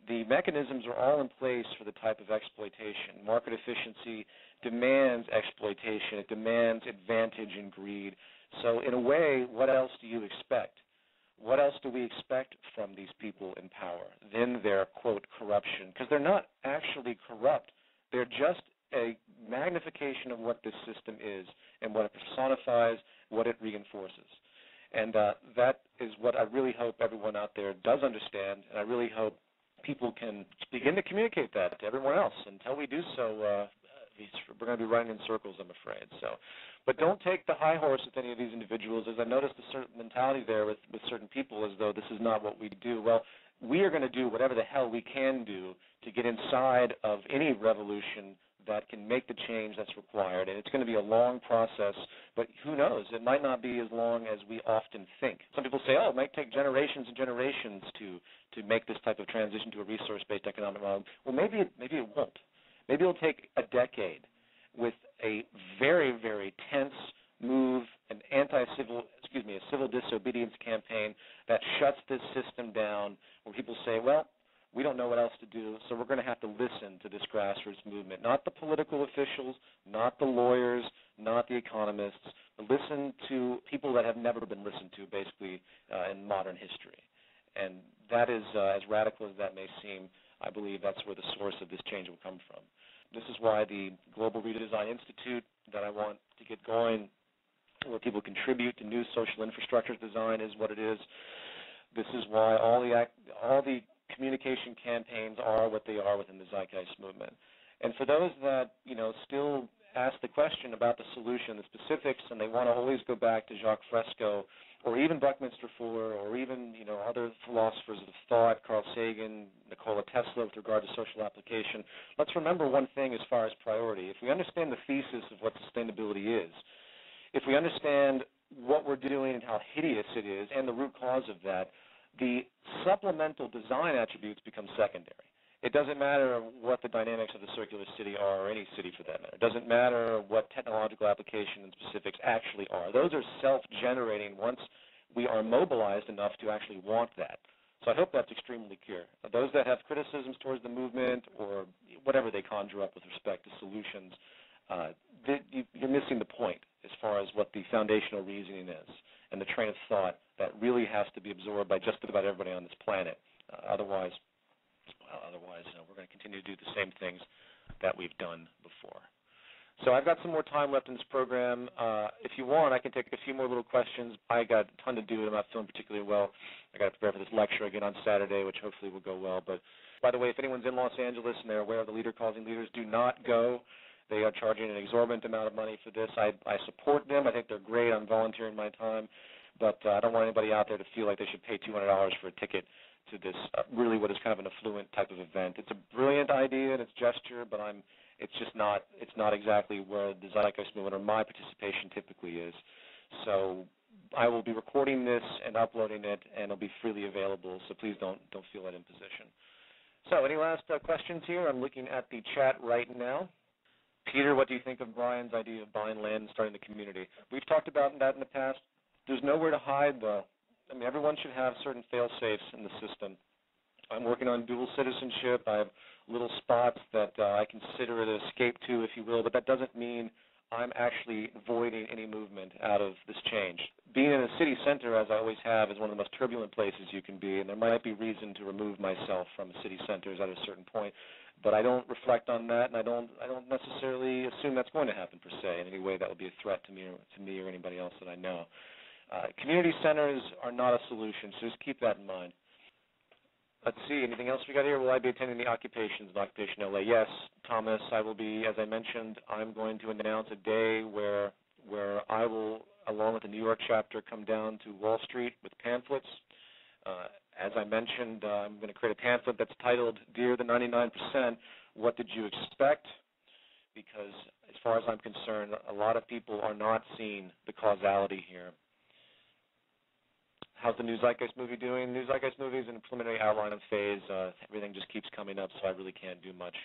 the mechanisms are all in place for the type of exploitation. Market efficiency demands exploitation. It demands advantage and greed. So in a way, what else do you expect? What else do we expect from these people in power than their, quote, corruption? Because they're not actually corrupt. They're just a magnification of what this system is and what it personifies, what it reinforces. And that is what I really hope everyone out there does understand, and I really hope people can begin to communicate that to everyone else. Until we do so, we're going to be running in circles, I'm afraid. But don't take the high horse with any of these individuals, as I noticed a certain mentality there with certain people as though this is not what we do. Well, we are going to do whatever the hell we can do to get inside of any revolution that can make the change that's required. And it's going to be a long process, but who knows? It might not be as long as we often think. Some people say, oh, it might take generations and generations to make this type of transition to a resource-based economic model. Well, maybe it won't. Maybe it'll take a decade with a very, very tense move, a civil disobedience campaign that shuts this system down, where people say, well, we don't know what else to do, so we're going to have to listen to this grassroots movement. Not the political officials, not the lawyers, not the economists, but listen to people that have never been listened to, basically, in modern history. And that is, as radical as that may seem, I believe that's where the source of this change will come from. This is why the Global Redesign Institute that I want to get going, where people contribute to new social infrastructure design, is what it is. This is why all the communication campaigns are what they are within the Zeitgeist movement. And for those that, still ask the question about the solution, the specifics, and they want to always go back to Jacques Fresco or even Buckminster Fuller or even, other philosophers of thought, Carl Sagan, Nikola Tesla with regard to social application, let's remember one thing as far as priority. If we understand the thesis of what sustainability is, if we understand what we're doing and how hideous it is and the root cause of that, the supplemental design attributes become secondary. It doesn't matter what the dynamics of the circular city are, or any city for that matter. It doesn't matter what technological application and specifics actually are. Those are self-generating once we are mobilized enough to actually want that. So I hope that's extremely clear. Those that have criticisms towards the movement or whatever they conjure up with respect to solutions, you're missing the point as far as what the foundational reasoning is and the train of thought that really has to be absorbed by just about everybody on this planet. Otherwise, we're going to continue to do the same things that we've done before. So I've got some more time left in this program. If you want, I can take a few more little questions. I got a ton to do, and I'm not feeling particularly well. I got to prepare for this lecture again on Saturday, which hopefully will go well. But by the way, if anyone's in Los Angeles and they're aware of the Leader Causing Leaders, do not go. They are charging an exorbitant amount of money for this. I support them. I think they're great. I'm volunteering my time. But I don't want anybody out there to feel like they should pay $200 for a ticket to this really what is kind of an affluent type of event. It's a brilliant idea and its gesture, but it's not exactly where the Zeitgeist movement or my participation typically is. So I will be recording this and uploading it, and it'll be freely available, so please don't feel that imposition. So any last questions here? I'm looking at the chat right now. Peter, what do you think of Brian's idea of buying land and starting the community? We've talked about that in the past. There's nowhere to hide, though. I mean, everyone should have certain fail-safes in the system. I'm working on dual citizenship. I have little spots that I consider it an escape to, if you will, but that doesn't mean I'm actually avoiding any movement out of this change. Being in a city center, as I always have, is one of the most turbulent places you can be, and there might be reason to remove myself from city centers at a certain point, but I don't reflect on that, and I don't necessarily assume that's going to happen per se in any way that would be a threat to me or anybody else that I know. Community centers are not a solution, so just keep that in mind. Let's see, anything else we got here? Will I be attending the Occupations in Occupation LA? Yes, Thomas, I will be. As I mentioned, I'm going to announce a day where I will, along with the New York chapter, come down to Wall Street with pamphlets. As I mentioned, I'm going to create a pamphlet that's titled, Dear the 99%, What Did You Expect? Because as far as I'm concerned, a lot of people are not seeing the causality here. How's the New Zeitgeist movie doing? New Zeitgeist movie is in a preliminary outline phase. Everything just keeps coming up, so I really can't do much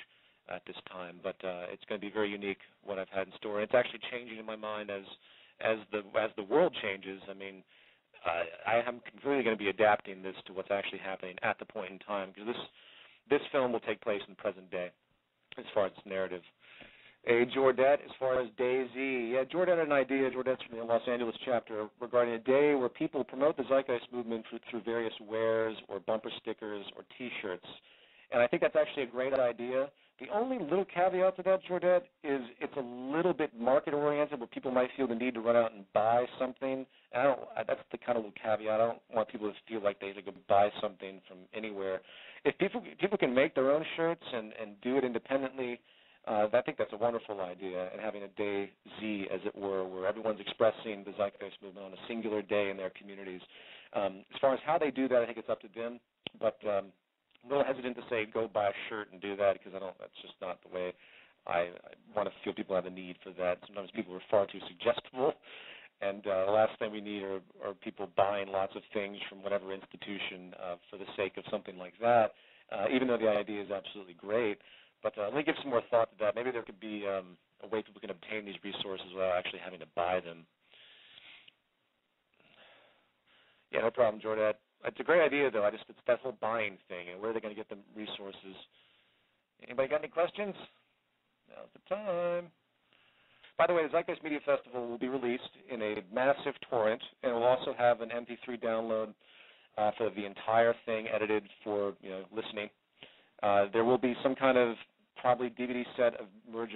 at this time. But it's going to be very unique what I've had in store. And it's actually changing in my mind as the world changes. I mean, I am completely going to be adapting this to what's actually happening at the point in time, because this film will take place in the present day as far as its narrative. Hey, Jordette, as far as Daisy, yeah, Jordette had an idea, Jordette's from the Los Angeles chapter, regarding a day where people promote the Zeitgeist movement through various wares or bumper stickers or T-shirts. And I think that's actually a great idea. The only little caveat to that, Jordette, is it's a little bit market-oriented where people might feel the need to run out and buy something. That's the kind of little caveat. I don't want people to feel like they have to go buy something from anywhere. If people can make their own shirts and do it independently, I think that's a wonderful idea, and having a day Z, as it were, where everyone's expressing the Zeitgeist movement on a singular day in their communities. As far as how they do that, I think it's up to them, but I'm a little hesitant to say go buy a shirt and do that, because that's just not the way I want to feel people have a need for that. Sometimes people are far too suggestible, and the last thing we need are people buying lots of things from whatever institution for the sake of something like that, even though the idea is absolutely great. But let me give some more thought to that. Maybe there could be a way people can obtain these resources without actually having to buy them. Yeah, no problem, Jordette. It's a great idea, though. It's that whole buying thing, and where are they going to get the resources? Anybody got any questions? Now's the time. By the way, the Zeitgeist Media Festival will be released in a massive torrent, and it will also have an MP3 download for the entire thing edited for listening. There will be some kind of probably DVD set of merge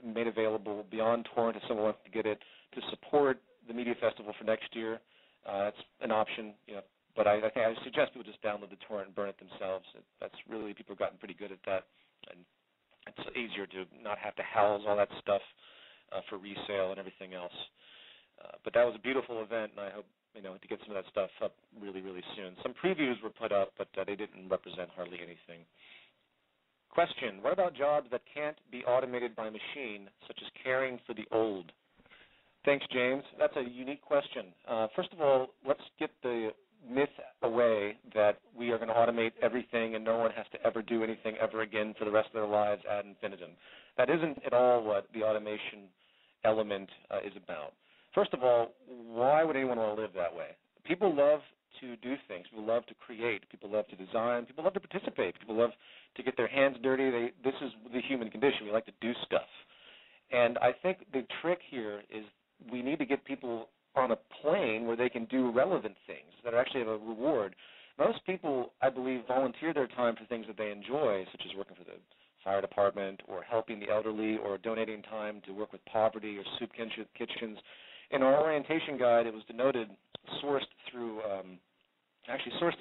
made available beyond torrent if someone wants to get it to support the media festival for next year. That's an option, but I think I suggest people just download the torrent and burn it themselves. That's really, people have gotten pretty good at that, and it's easier to not have to house all that stuff for resale and everything else. But that was a beautiful event, and I hope to get some of that stuff up really, really soon. Some previews were put up, but they didn't represent hardly anything. Question, what about jobs that can't be automated by machine, such as caring for the old? Thanks, James. That's a unique question. First of all, let's get the myth away that we are going to automate everything and no one has to ever do anything ever again for the rest of their lives ad infinitum. That isn't at all what the automation element is about. First of all, why would anyone want to live that way? People love to do things. People love to create. People love to design. People love to participate. People love to get their hands dirty. This is the human condition. We like to do stuff. And I think the trick here is we need to get people on a plane where they can do relevant things that actually have a reward. Most people, I believe, volunteer their time for things that they enjoy, such as working for the fire department or helping the elderly or donating time to work with poverty or soup kitchens. In our orientation guide, it was denoted, sourced through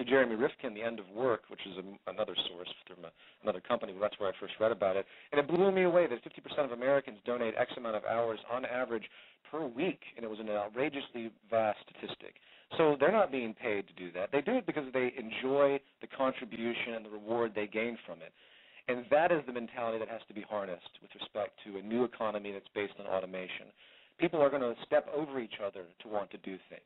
Jeremy Rifkin, The End of Work, which is another source from another company. Well, that's where I first read about it. And it blew me away that 50% of Americans donate X amount of hours on average per week, and it was an outrageously vast statistic. So they're not being paid to do that. They do it because they enjoy the contribution and the reward they gain from it. And that is the mentality that has to be harnessed with respect to a new economy that's based on automation. People are going to step over each other to want to do things.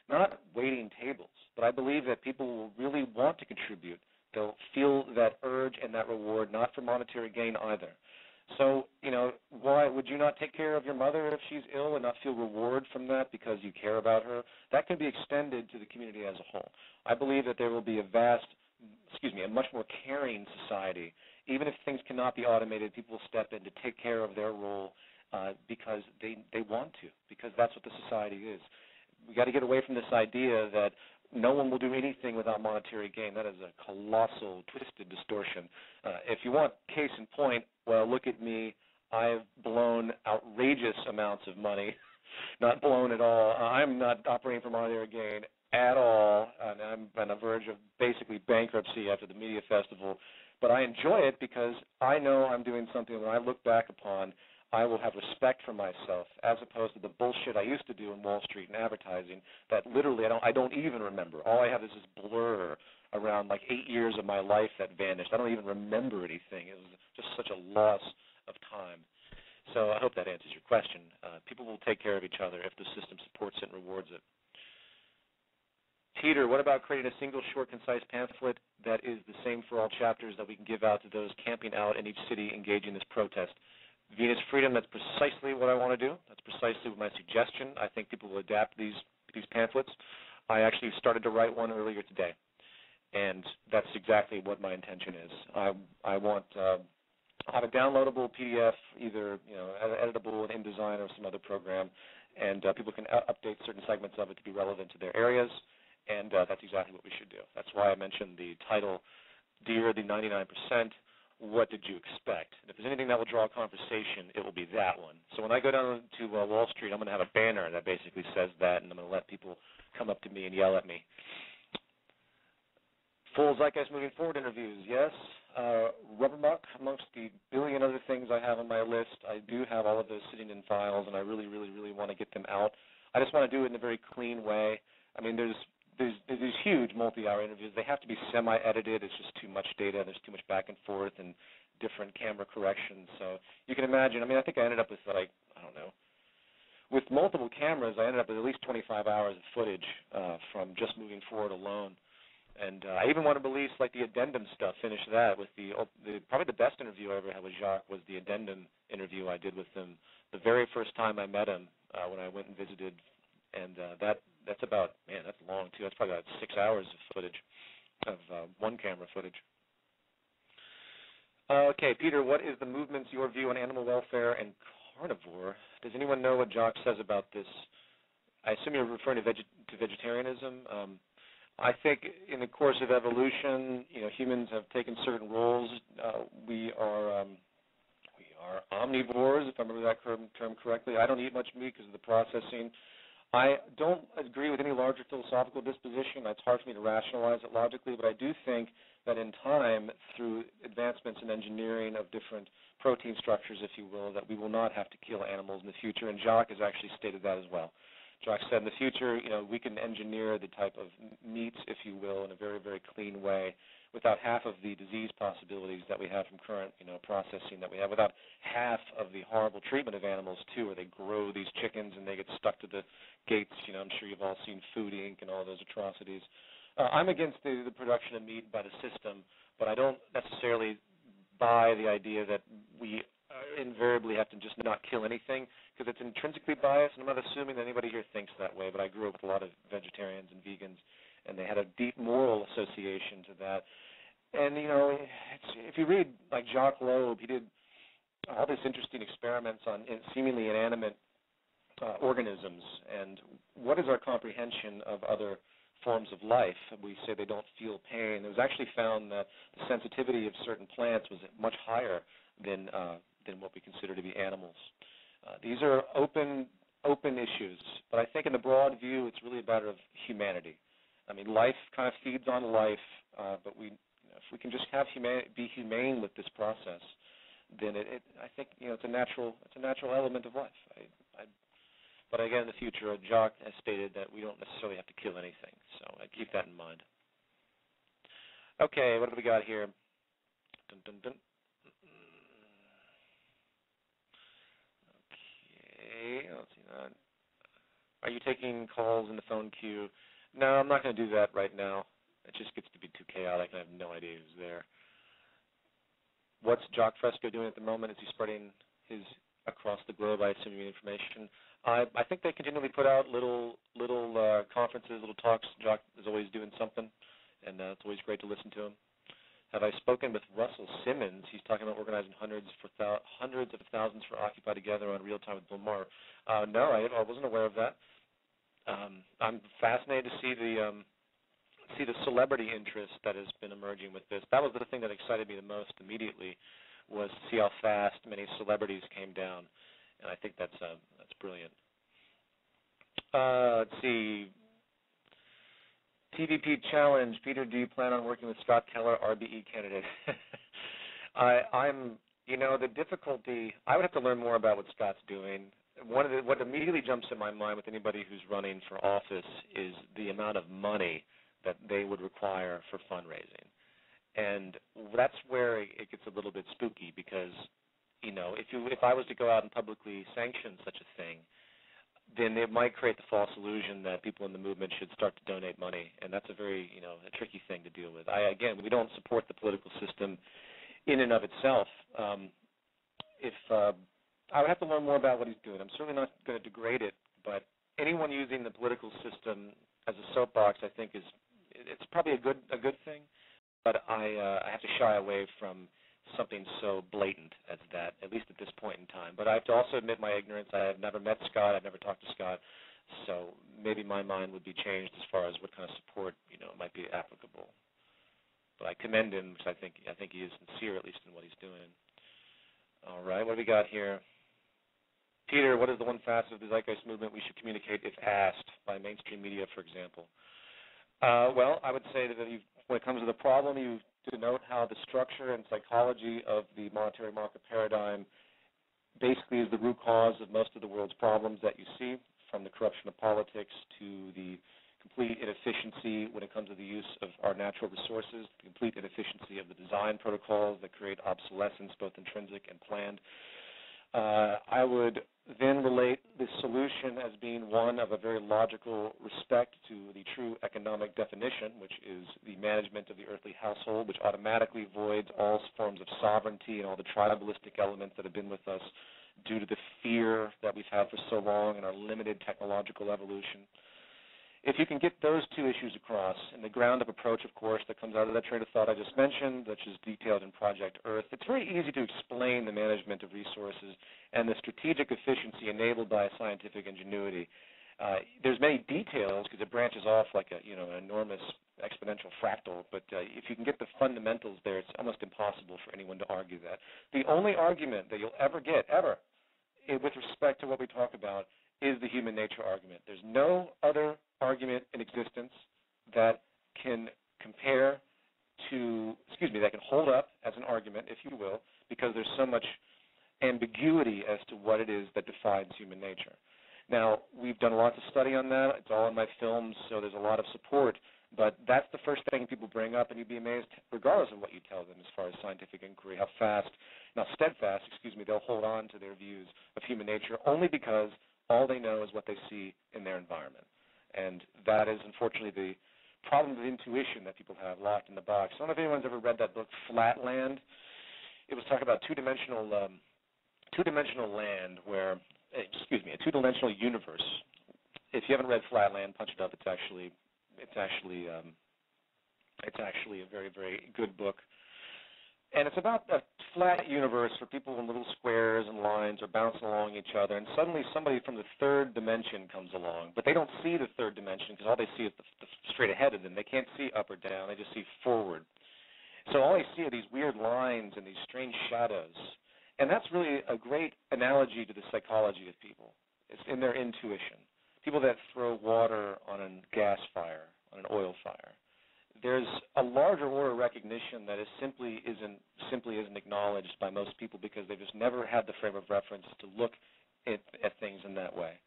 Not waiting tables, but I believe that people will really want to contribute. They'll feel that urge and that reward, not for monetary gain either. So, why would you not take care of your mother if she's ill and not feel reward from that because you care about her? That can be extended to the community as a whole. I believe that there will be a much more caring society. Even if things cannot be automated, people will step in to take care of their role because they want to, because that's what the society is. We got to get away from this idea that no one will do anything without monetary gain. That is a colossal, twisted distortion. If you want case in point, well, look at me. I've blown outrageous amounts of money. Not blown at all. I'm not operating for monetary gain at all, and I'm on the verge of basically bankruptcy after the media festival. But I enjoy it because I know I'm doing something that I look back upon, I will have respect for myself, as opposed to the bullshit I used to do in Wall Street and advertising that literally I don't even remember. All I have is this blur around like 8 years of my life that vanished. I don't even remember anything. It was just such a loss of time. So I hope that answers your question. People will take care of each other if the system supports it and rewards it. Peter, what about creating a single, short, concise pamphlet that is the same for all chapters that we can give out to those camping out in each city engaging in this protest? Venus Freedom, that's precisely what I want to do. That's precisely my suggestion. I think people will adapt these pamphlets. I actually started to write one earlier today, and that's exactly what my intention is. I want I'll have a downloadable PDF, either editable in InDesign or some other program, and people can update certain segments of it to be relevant to their areas, and that's exactly what we should do. That's why I mentioned the title, Dear the 99%, What Did You Expect? And if there's anything that will draw a conversation, it will be that one. So when I go down to Wall Street, I'm going to have a banner that basically says that, and I'm going to let people come up to me and yell at me. Full Zeitgeist Moving Forward interviews, yes. Rubbermuck, amongst the billion other things I have on my list, I do have all of those sitting in files, and I really, really, really want to get them out. I just want to do it in a very clean way. I mean, there's these huge multi-hour interviews. They have to be semi-edited. It's just too much data. There's too much back and forth and different camera corrections. So you can imagine, I think I ended up with with multiple cameras, I ended up with at least 25 hours of footage from just Moving Forward alone. And I even want to release the addendum stuff, finish that with probably the best interview I ever had with Jacques was the addendum interview I did with him the very first time I met him when I went and visited. And that's about, that's long too. That's probably about 6 hours of footage, of one-camera footage. Okay, Peter, what is the movement's, your view on animal welfare and carnivore? Does anyone know what Jacques says about this? I assume you're referring to vegetarianism. I think in the course of evolution, humans have taken certain roles. We are omnivores, if I remember that term correctly. I don't eat much meat because of the processing. I don't agree with any larger philosophical disposition. It's hard for me to rationalize it logically, but I do think that in time, through advancements in engineering of different protein structures, if you will, that we will not have to kill animals in the future, and Jacques has actually stated that as well. Jacques said in the future, we can engineer the type of meats, if you will, in a very, very clean way without half of the disease possibilities that we have from current, processing that we have, without half of the horrible treatment of animals, too, where they grow these chickens and they get stuck to the gates. I'm sure you've all seen Food Inc. and all those atrocities. I'm against the production of meat by the system, but I don't necessarily buy the idea that we invariably have to just not kill anything, because it's intrinsically biased, and I'm not assuming that anybody here thinks that way, but I grew up with a lot of vegetarians and vegans, and they had a deep moral association to that. And, if you read, Jacques Loeb, he did all these interesting experiments on seemingly inanimate organisms, and what is our comprehension of other forms of life? We say they don't feel pain. It was actually found that the sensitivity of certain plants was much higher than what we consider to be animals. These are open issues, but I think in the broad view, it's really a matter of humanity. Life kind of feeds on life, but if we can just be humane with this process, then I think it's a natural element of life. But again, in the future, Jock has stated that we don't necessarily have to kill anything, so keep that in mind. Okay, what have we got here? Dun, dun, dun. Okay, let's see that. Are you taking calls in the phone queue? No, I'm not going to do that right now. It just gets to be too chaotic, and I have no idea who's there. What's Jock Fresco doing at the moment? Is he spreading his across the globe, I assume, information? I think they continually put out little conferences, little talks. Jock is always doing something, and it's always great to listen to him. Have I spoken with Russell Simmons? He's talking about organizing hundreds of thousands for Occupy Together on Real Time with Bill Maher. No, I wasn't aware of that. I'm fascinated to see the celebrity interest that has been emerging with this. That was the thing that excited me the most immediately, was to see how fast many celebrities came down, and I think that's brilliant. Let's see. TVP challenge. Peter, do you plan on working with Scott Keller, RBE candidate? The difficulty, I would have to learn more about what Scott's doing. What immediately jumps in my mind with anybody who's running for office is the amount of money that they would require for fundraising. And that's where it gets a little bit spooky because, if I was to go out and publicly sanction such a thing, then it might create the false illusion that people in the movement should start to donate money, and that's a very, a tricky thing to deal with. We don't support the political system in and of itself. I would have to learn more about what he's doing. I'm certainly not going to degrade it, but anyone using the political system as a soapbox, I think, it's probably a good thing. But I have to shy away from something so blatant as that, at least at this point in time. But I have to also admit my ignorance. I have never met Scott. I've never talked to Scott. So maybe my mind would be changed as far as what kind of support, might be applicable. But I commend him because I think he is sincere, at least in what he's doing. All right, what do we got here? Peter, what is the one facet of the Zeitgeist movement we should communicate if asked by mainstream media, for example? Well, I would say that when it comes to the problem, you denote how the structure and psychology of the monetary market paradigm basically is the root cause of most of the world's problems that you see, from the corruption of politics to the complete inefficiency when it comes to the use of our natural resources, the complete inefficiency of the design protocols that create obsolescence, both intrinsic and planned. I would then relate this solution as being one of a very logical respect to the true economic definition, which is the management of the earthly household, which automatically voids all forms of sovereignty and all the tribalistic elements that have been with us due to the fear that we've had for so long and our limited technological evolution. If you can get those two issues across, and the ground-up approach, of course, that comes out of that train of thought I just mentioned, which is detailed in Project Earth, it's very easy to explain the management of resources and the strategic efficiency enabled by scientific ingenuity. There's many details because it branches off like an enormous exponential fractal, but if you can get the fundamentals there, it's almost impossible for anyone to argue that. The only argument that you'll ever get, with respect to what we talk about, is the human nature argument. There's no other argument in existence that can that can hold up as an argument, if you will, because there's so much ambiguity as to what it is that defines human nature. Now, we've done lots of study on that. It's all in my films, so there's a lot of support. But that's the first thing people bring up, and you'd be amazed, regardless of what you tell them as far as scientific inquiry, how steadfast, they'll hold on to their views of human nature only because all they know is what they see in their environment. And that is, unfortunately, the problem of intuition that people have locked in the box. I don't know if anyone's ever read that book, Flatland. It was talking about two-dimensional land where, a two-dimensional universe. If you haven't read Flatland, punch it up. It's actually a very, very good book. And it's about a flat universe where people in little squares and lines are bouncing along each other, and suddenly somebody from the third dimension comes along. But they don't see the third dimension because all they see is the straight ahead of them. They can't see up or down. They just see forward. So all they see are these weird lines and these strange shadows. And that's really a great analogy to the psychology of people. It's in their intuition. People that throw water on a gas fire, on an oil fire. There's a larger order recognition that simply isn't acknowledged by most people because they've just never had the frame of reference to look at things in that way.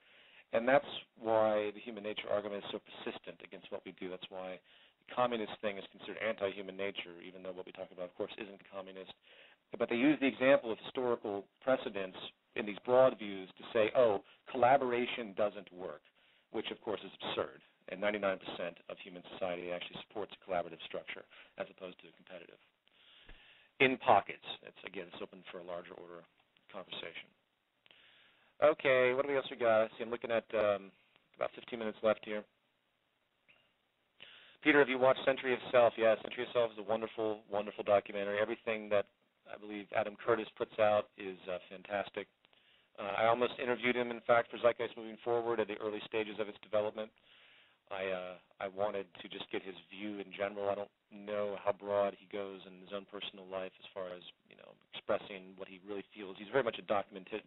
And that's why the human nature argument is so persistent against what we do. That's why the communist thing is considered anti-human nature, even though what we talk about, of course, isn't communist. But they use the example of historical precedents in these broad views to say, oh, collaboration doesn't work, which, of course, is absurd. And 99% of human society actually supports a collaborative structure as opposed to competitive. In pockets. It's open for a larger order conversation. Okay, what else we got? See, I'm looking at about 15 minutes left here. Peter, have you watched Century of Self? Yeah, Century of Self is a wonderful, wonderful documentary. Everything that I believe Adam Curtis puts out is fantastic. I almost interviewed him, in fact, for Zeitgeist Moving Forward at the early stages of its development. I wanted to just get his view in general. I don't know how broad he goes in his own personal life as far as, expressing what he really feels. He's very much a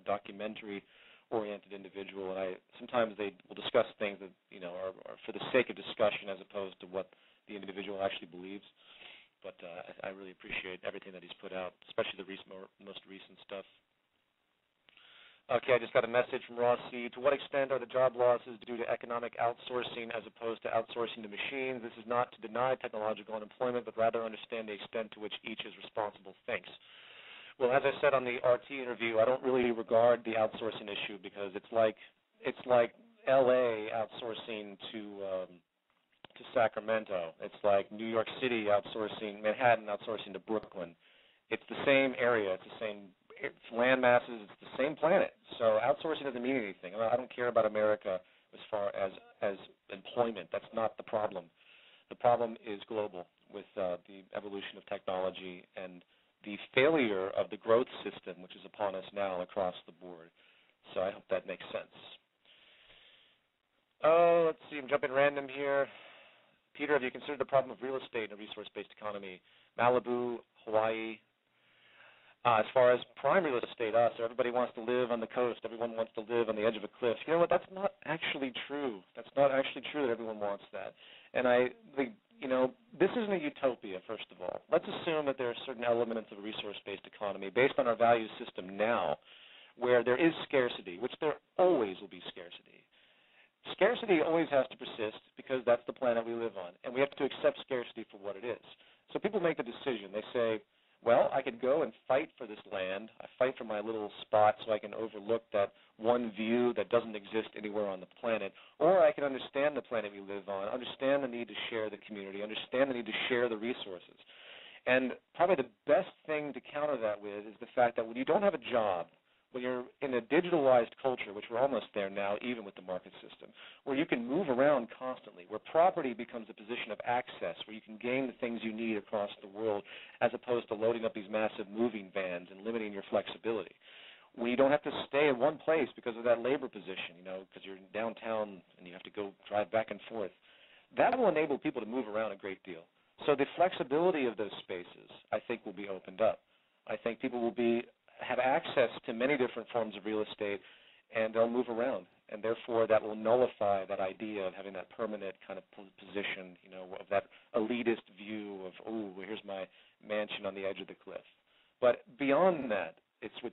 documentary-oriented individual, and sometimes they will discuss things that, are for the sake of discussion as opposed to what the individual actually believes. But I really appreciate everything that he's put out, especially the most recent stuff. Okay, I just got a message from Ross C. To what extent are the job losses due to economic outsourcing as opposed to outsourcing to machines? This is not to deny technological unemployment, but rather understand the extent to which each is responsible. Thanks. Well, as I said on the RT interview, I don't really regard the outsourcing issue because it's like L.A. outsourcing to Sacramento. It's like New York City outsourcing, Manhattan outsourcing to Brooklyn. It's the same area. It's the same land masses. It's the same planet. So outsourcing doesn't mean anything. I don't care about America as far as employment. That's not the problem. The problem is global with the evolution of technology and the failure of the growth system, which is upon us now across the board. So I hope that makes sense. Oh, let's see. I'm jumping random here. Peter, have you considered the problem of real estate in a resource-based economy? Malibu, Hawaii. As far as prime real estate, so everybody wants to live on the coast. Everyone wants to live on the edge of a cliff. You know what? That's not actually true. That's not actually true that everyone wants that. And this isn't a utopia, first of all. Let's assume that there are certain elements of a resource-based economy based on our value system now where there is scarcity, which there always will be scarcity. Scarcity always has to persist because that's the planet we live on, and we have to accept scarcity for what it is. So people make the decision. They say, well, I could go and fight for this land. I fight for my little spot so I can overlook that one view that doesn't exist anywhere on the planet. Or I can understand the planet we live on, understand the need to share the community, understand the need to share the resources. And probably the best thing to counter that with is the fact that when you don't have a job, when you're in a digitalized culture, which we're almost there now, even with the market system, where you can move around constantly, where property becomes a position of access, where you can gain the things you need across the world, as opposed to loading up these massive moving vans and limiting your flexibility. When you don't have to stay in one place because of that labor position, because you're downtown and you have to go drive back and forth, that will enable people to move around a great deal. So the flexibility of those spaces, I think, will be opened up. I think people will have access to many different forms of real estate, and they'll move around. And therefore, that will nullify that idea of having that permanent kind of position, of that elitist view of, oh, here's my mansion on the edge of the cliff. But beyond that,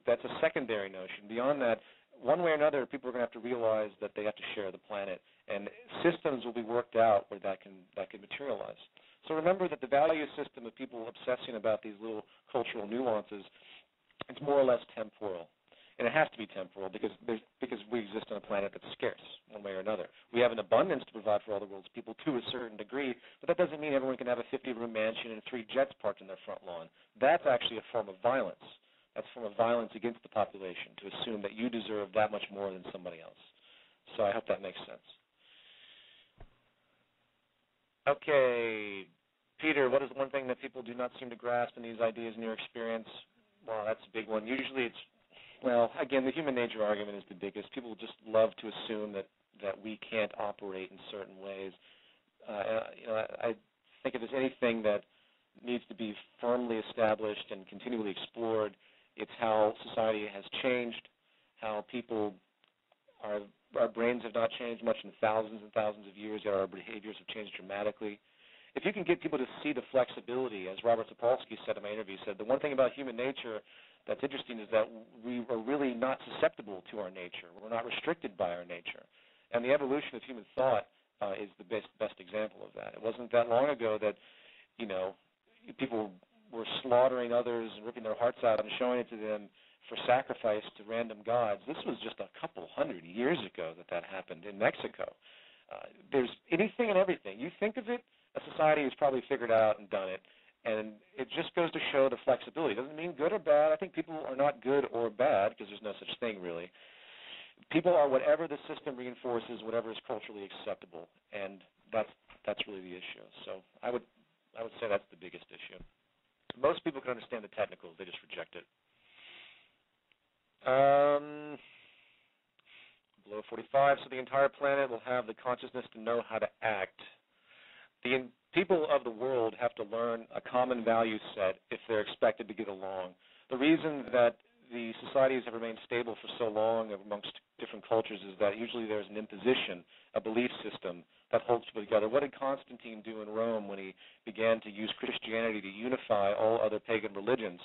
that's a secondary notion. Beyond that, one way or another, people are going to have to realize that they have to share the planet, and systems will be worked out where that can materialize. So remember that the value system of people obsessing about these little cultural nuances, it's more or less temporal. And it has to be temporal because we exist on a planet that's scarce one way or another. We have an abundance to provide for all the world's people to a certain degree, but that doesn't mean everyone can have a 50-room mansion and 3 jets parked in their front lawn. That's actually a form of violence. That's a form of violence against the population, to assume that you deserve that much more than somebody else. So I hope that makes sense. Okay, Peter, what is one thing that people do not seem to grasp in these ideas in your experience? Well, that's a big one. Usually again, the human nature argument is the biggest. People just love to assume that we can't operate in certain ways. I think if there's anything that needs to be firmly established and continually explored, it's how society has changed, how our brains have not changed much in thousands and thousands of years, yet our behaviors have changed dramatically. If you can get people to see the flexibility, as Robert Sapolsky said in my interview, he said, the one thing about human nature that's interesting is that we are really not susceptible to our nature. We're not restricted by our nature. And the evolution of human thought is the best example of that. It wasn't that long ago that, people were slaughtering others and ripping their hearts out and showing it to them for sacrifice to random gods. This was just a couple hundred years ago that happened in Mexico. There's anything and everything. You think of it, a society has probably figured out and done it, and it just goes to show the flexibility. It doesn't mean good or bad. I think people are not good or bad because there's no such thing really. People are whatever the system reinforces, whatever is culturally acceptable, and that's really the issue. So I would say that's the biggest issue. Most people can understand the technicals; they just reject it. Below 45, so the entire planet will have the consciousness to know how to act. The people of the world have to learn a common value set if they're expected to get along. The reason that the societies have remained stable for so long amongst different cultures is that usually there's an imposition, a belief system that holds people together. What did Constantine do in Rome when he began to use Christianity to unify all other pagan religions?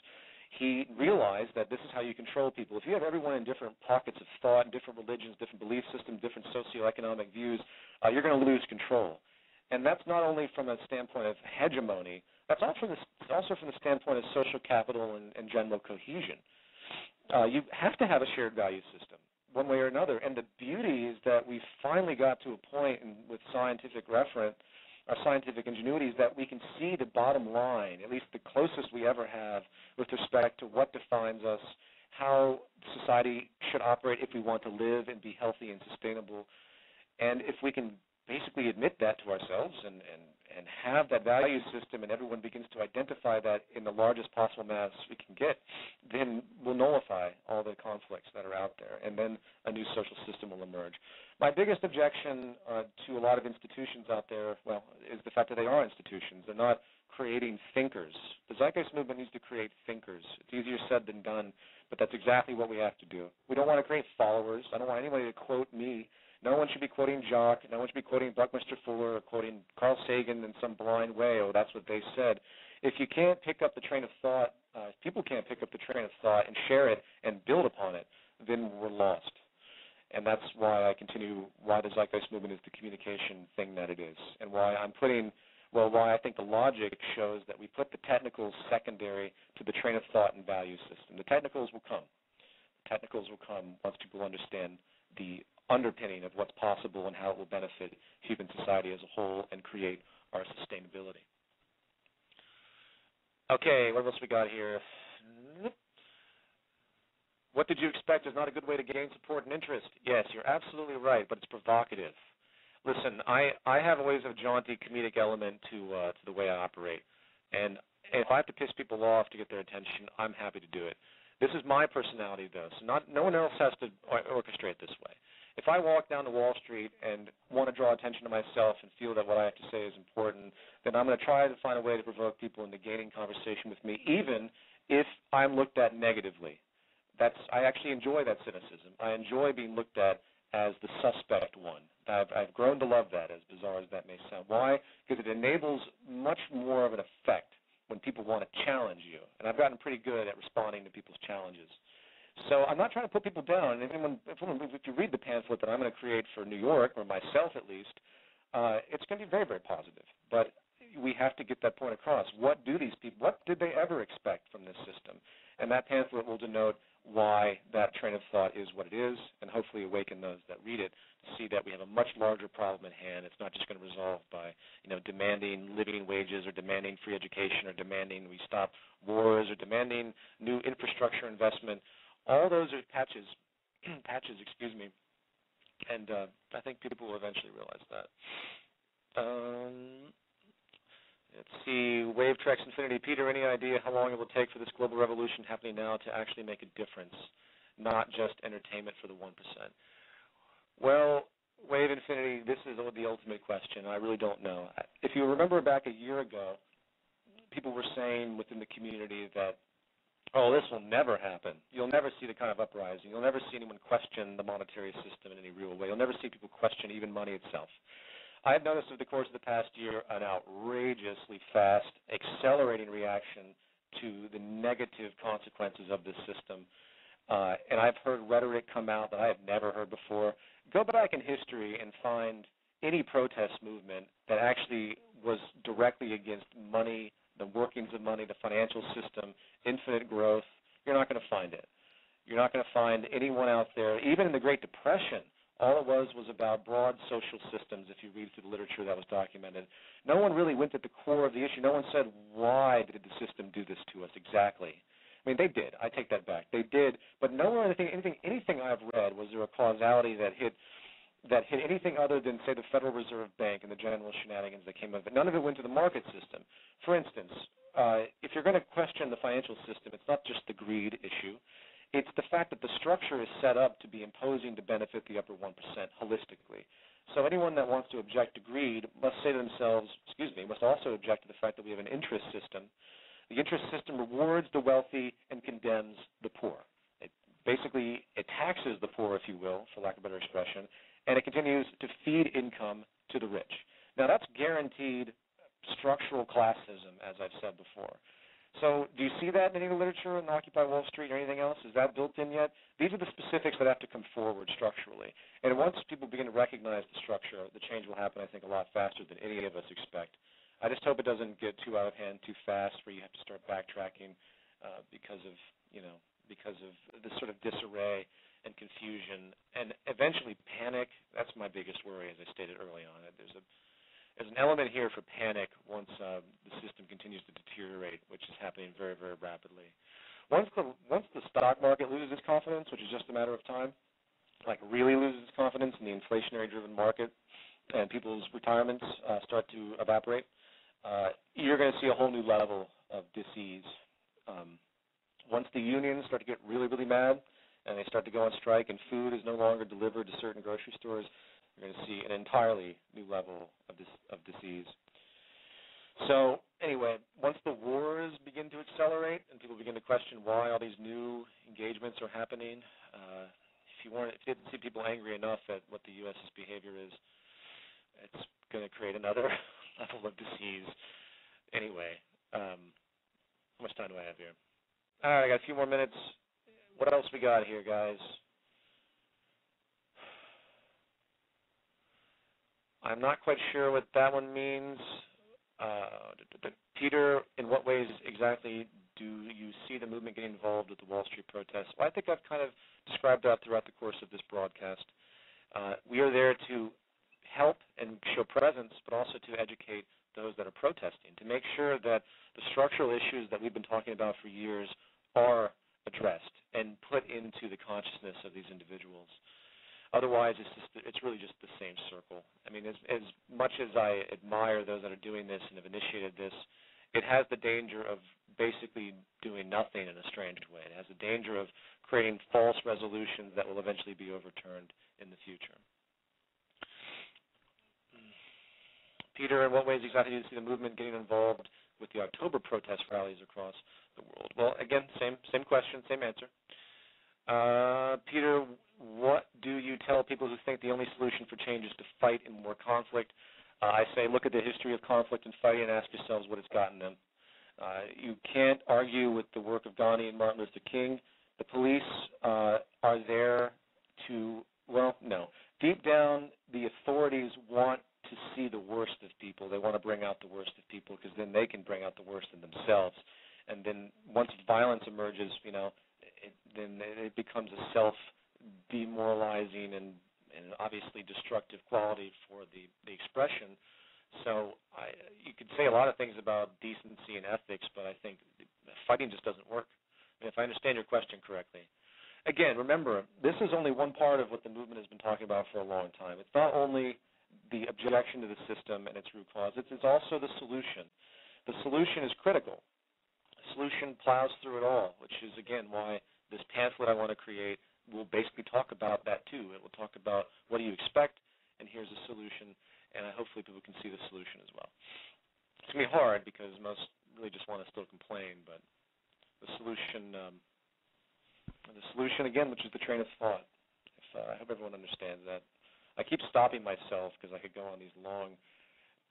He realized that this is how you control people. If you have everyone in different pockets of thought, different religions, different belief systems, different socioeconomic views, you're going to lose control. And that's not only from a standpoint of hegemony, that's also from the standpoint of social capital and general cohesion. You have to have a shared value system, one way or another. And the beauty is that we finally got to a point with scientific reference, our scientific ingenuity, is that we can see the bottom line, at least the closest we ever have, with respect to what defines us, how society should operate if we want to live and be healthy and sustainable. And if we can basically admit that to ourselves and have that value system, and everyone begins to identify that in the largest possible mass we can get, then we'll nullify all the conflicts that are out there, and then a new social system will emerge. My biggest objection to a lot of institutions out there, is the fact that they are institutions. They're not creating thinkers. The Zeitgeist movement needs to create thinkers. It's easier said than done, but that's exactly what we have to do. We don't want to create followers. I don't want anybody to quote me. No one should be quoting Jacques. No one should be quoting Buckminster Fuller or quoting Carl Sagan in some blind way. Oh, that's what they said. If you can't pick up the train of thought, if people can't pick up the train of thought and share it and build upon it, then we're lost. And that's why why the Zeitgeist movement is the communication thing that it is, and why why I think the logic shows that we put the technicals secondary to the train of thought and value system. The technicals will come. The technicals will come once people understand the underpinning of what's possible and how it will benefit human society as a whole and create our sustainability. Okay, what else we got here? What did you expect is not a good way to gain support and interest? Yes, you're absolutely right, but it's provocative. Listen, I have always a jaunty comedic element to the way I operate, and if I have to piss people off to get their attention, I'm happy to do it. This is my personality, though, so no one else has to orchestrate this way. If I walk down to Wall Street and want to draw attention to myself and feel that what I have to say is important, then I'm going to try to find a way to provoke people into gaining conversation with me, even if I'm looked at negatively. I actually enjoy that cynicism. I enjoy being looked at as the suspect one. I've grown to love that, as bizarre as that may sound. Why? Because it enables much more of an effect when people want to challenge you. And I've gotten pretty good at responding to people's challenges. So I'm not trying to put people down. If you read the pamphlet that I'm going to create for New York, or myself at least, it's going to be very, very positive. But we have to get that point across. What did they ever expect from this system? And that pamphlet will denote why that train of thought is what it is, and hopefully awaken those that read it to see that we have a much larger problem at hand. It's not just going to resolve by, demanding living wages, or demanding free education, or demanding we stop wars, or demanding new infrastructure investment. All those are patches, and I think people will eventually realize that. Let's see, WaveTrex Infinity. Peter, any idea how long it will take for this global revolution happening now to actually make a difference, not just entertainment for the 1%? Well, Wave Infinity, this is the ultimate question. I really don't know. If you remember back a year ago, people were saying within the community that, oh, this will never happen. You'll never see the kind of uprising. You'll never see anyone question the monetary system in any real way. You'll never see people question even money itself. I have noticed over the course of the past year an outrageously fast, accelerating reaction to the negative consequences of this system. and I've heard rhetoric come out that I have never heard before. Go back in history and find any protest movement that actually was directly against money, the workings of money, the financial system, infinite growth. You're not going to find it. You're not going to find anyone out there, even in the Great Depression. All it was about broad social systems, if you read through the literature that was documented. No one really went to the core of the issue. No one said, why did the system do this to us exactly? I mean, they did. I take that back. They did. But no one, anything I've read, was there a causality that hit anything other than, say, the Federal Reserve Bank and the general shenanigans that came of it. None of it went to the market system. For instance, if you're going to question the financial system, it's not just the greed issue. It's the fact that the structure is set up to be imposing to benefit the upper 1% holistically. So anyone that wants to object to greed must say to themselves, must also object to the fact that we have an interest system. The interest system rewards the wealthy and condemns the poor. It taxes the poor, if you will, for lack of a better expression, and it continues to feed income to the rich. Now, that's guaranteed structural classism, as I've said before. So do you see that in any literature in Occupy Wall Street or anything else? Is that built in yet? These are the specifics that have to come forward structurally. And once people begin to recognize the structure, the change will happen, I think, a lot faster than any of us expect. I just hope it doesn't get too out of hand too fast where you have to start backtracking because of this sort of disarray and confusion and eventually panic. That's my biggest worry, as I stated early on. There's an element here for panic once the system continues to deteriorate, which is happening very, very rapidly. Once the stock market loses its confidence, which is just a matter of time, like really loses its confidence in the inflationary-driven market and people's retirements start to evaporate, you're going to see a whole new level of dis-ease. Once the unions start to get really, really mad and they start to go on strike and food is no longer delivered to certain grocery stores, you're going to see an entirely new level of disease. So anyway, once the wars begin to accelerate and people begin to question why all these new engagements are happening, if you didn't see people angry enough at what the U.S.'s behavior is, it's going to create another level of disease. Anyway, how much time do I have here? All right, I got a few more minutes. What else we got here, guys? I'm not quite sure what that one means. Peter, in what ways exactly do you see the movement getting involved with the Wall Street protests? Well, I think I've kind of described that throughout the course of this broadcast. We are there to help and show presence, but also to educate those that are protesting, to make sure that the structural issues that we've been talking about for years are addressed and put into the consciousness of these individuals. Otherwise, it's really just the same circle. I mean, as much as I admire those that are doing this and have initiated this, it has the danger of basically doing nothing in a strange way. It has the danger of creating false resolutions that will eventually be overturned in the future. Peter, in what ways exactly do you see the movement getting involved with the October protest rallies across the world? Well, again, same question, same answer. Peter, what do you tell people who think the only solution for change is to fight and more conflict? I say look at the history of conflict and fighting and ask yourselves what it's gotten them. You can't argue with the work of Gandhi and Martin Luther King. The police are there to, well, no. Deep down, the authorities want to see the worst of people. They want to bring out the worst of people because then they can bring out the worst in themselves. And then once violence emerges, then it becomes a self-demoralizing and obviously destructive quality for the expression. So you could say a lot of things about decency and ethics, but I think fighting just doesn't work. I mean, if I understand your question correctly. Again, remember, this is only one part of what the movement has been talking about for a long time. It's not only the objection to the system and its root cause, it's also the solution. The solution is critical. The solution plows through it all, which is, again, why this pamphlet I want to create will basically talk about that, too. It will talk about what do you expect, and here's a solution, and hopefully people can see the solution as well. It's going to be hard because most really just want to still complain, but the solution, again, which is the train of thought. I hope everyone understands that. I keep stopping myself because I could go on these long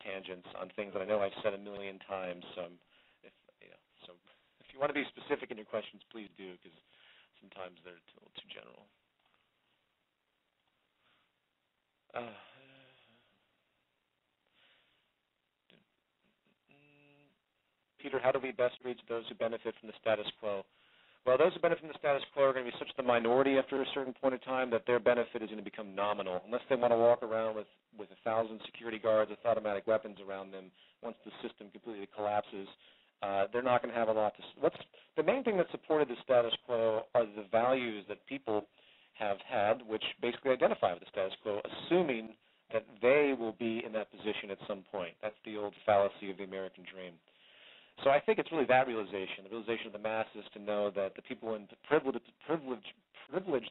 tangents on things that I know I've said a million times. So if you want to be specific in your questions, please do, because Sometimes they're a little too general. Peter, how do we best reach those who benefit from the status quo? Well, those who benefit from the status quo are going to be such the minority after a certain point in time that their benefit is going to become nominal. Unless they want to walk around with 1,000 security guards with automatic weapons around them once the system completely collapses, they're not going to have a lot to... The main thing that supported the status quo are the values that people have had, which basically identify with the status quo, assuming that they will be in that position at some point. That's the old fallacy of the American dream. So I think it's really that realization, the realization of the masses to know that the people in privileged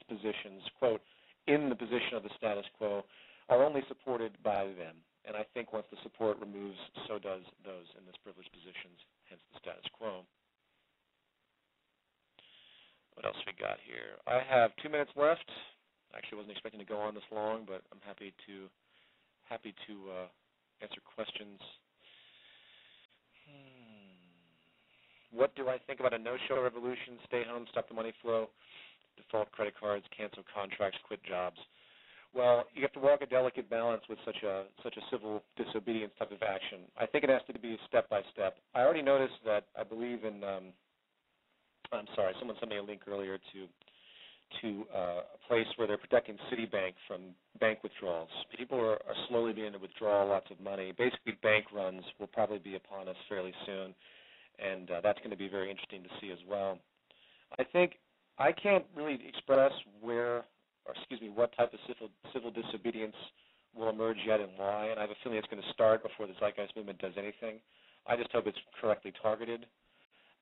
positions, quote, in the position of the status quo, are only supported by them. And I think once the support removes, so does those in this privileged positions, hence the status quo. What else we got here? I have 2 minutes left. Actually, I wasn't expecting to go on this long, but I'm happy to answer questions. What do I think about a no-show revolution? Stay home, stop the money flow, default credit cards, cancel contracts, quit jobs. Well, you have to walk a delicate balance with such a civil disobedience type of action. I think it has to be step by step. I already noticed that I believe in. I'm sorry, someone sent me a link earlier to a place where they're protecting Citibank from bank withdrawals. People are slowly beginning to withdraw lots of money. Basically, bank runs will probably be upon us fairly soon, and that's going to be very interesting to see as well. I think I can't really express what type of civil disobedience will emerge yet and why, and I have a feeling it's going to start before the Zeitgeist movement does anything. I just hope it's correctly targeted.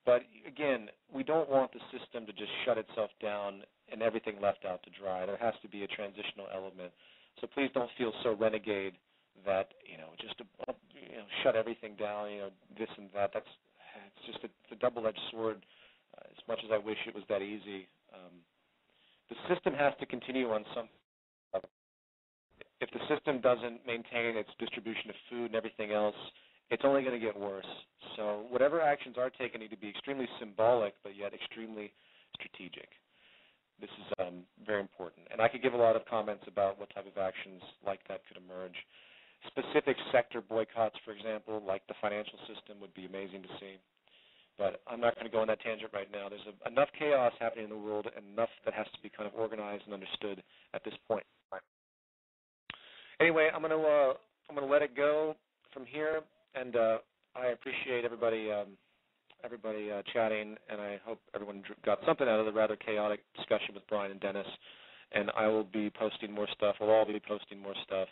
But again, we don't want the system to just shut itself down and everything left out to dry. There has to be a transitional element. So please don't feel so renegade that, just to shut everything down, this and that. It's just a double-edged sword. As much as I wish it was that easy, the system has to continue on some level. If the system doesn't maintain its distribution of food and everything else, it's only going to get worse. So whatever actions are taken need to be extremely symbolic, but yet extremely strategic. This is very important. And I could give a lot of comments about what type of actions like that could emerge. Specific sector boycotts, for example, like the financial system, would be amazing to see. But I'm not going to go on that tangent right now. There's enough chaos happening in the world and enough that has to be kind of organized and understood at this point. Anyway, I'm going to let it go from here, and I appreciate everybody chatting, and I hope everyone got something out of the rather chaotic discussion with Brian and Dennis. And I will be posting more stuff. We'll all be posting more stuff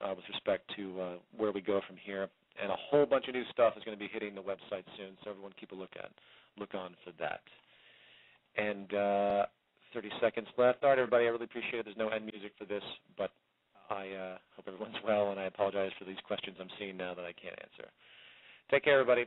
with respect to where we go from here. And a whole bunch of new stuff is going to be hitting the website soon, so everyone keep a look on for that. And 30 seconds left. All right, everybody, I really appreciate it. There's no end music for this, but I hope everyone's well, and I apologize for these questions I'm seeing now that I can't answer. Take care, everybody.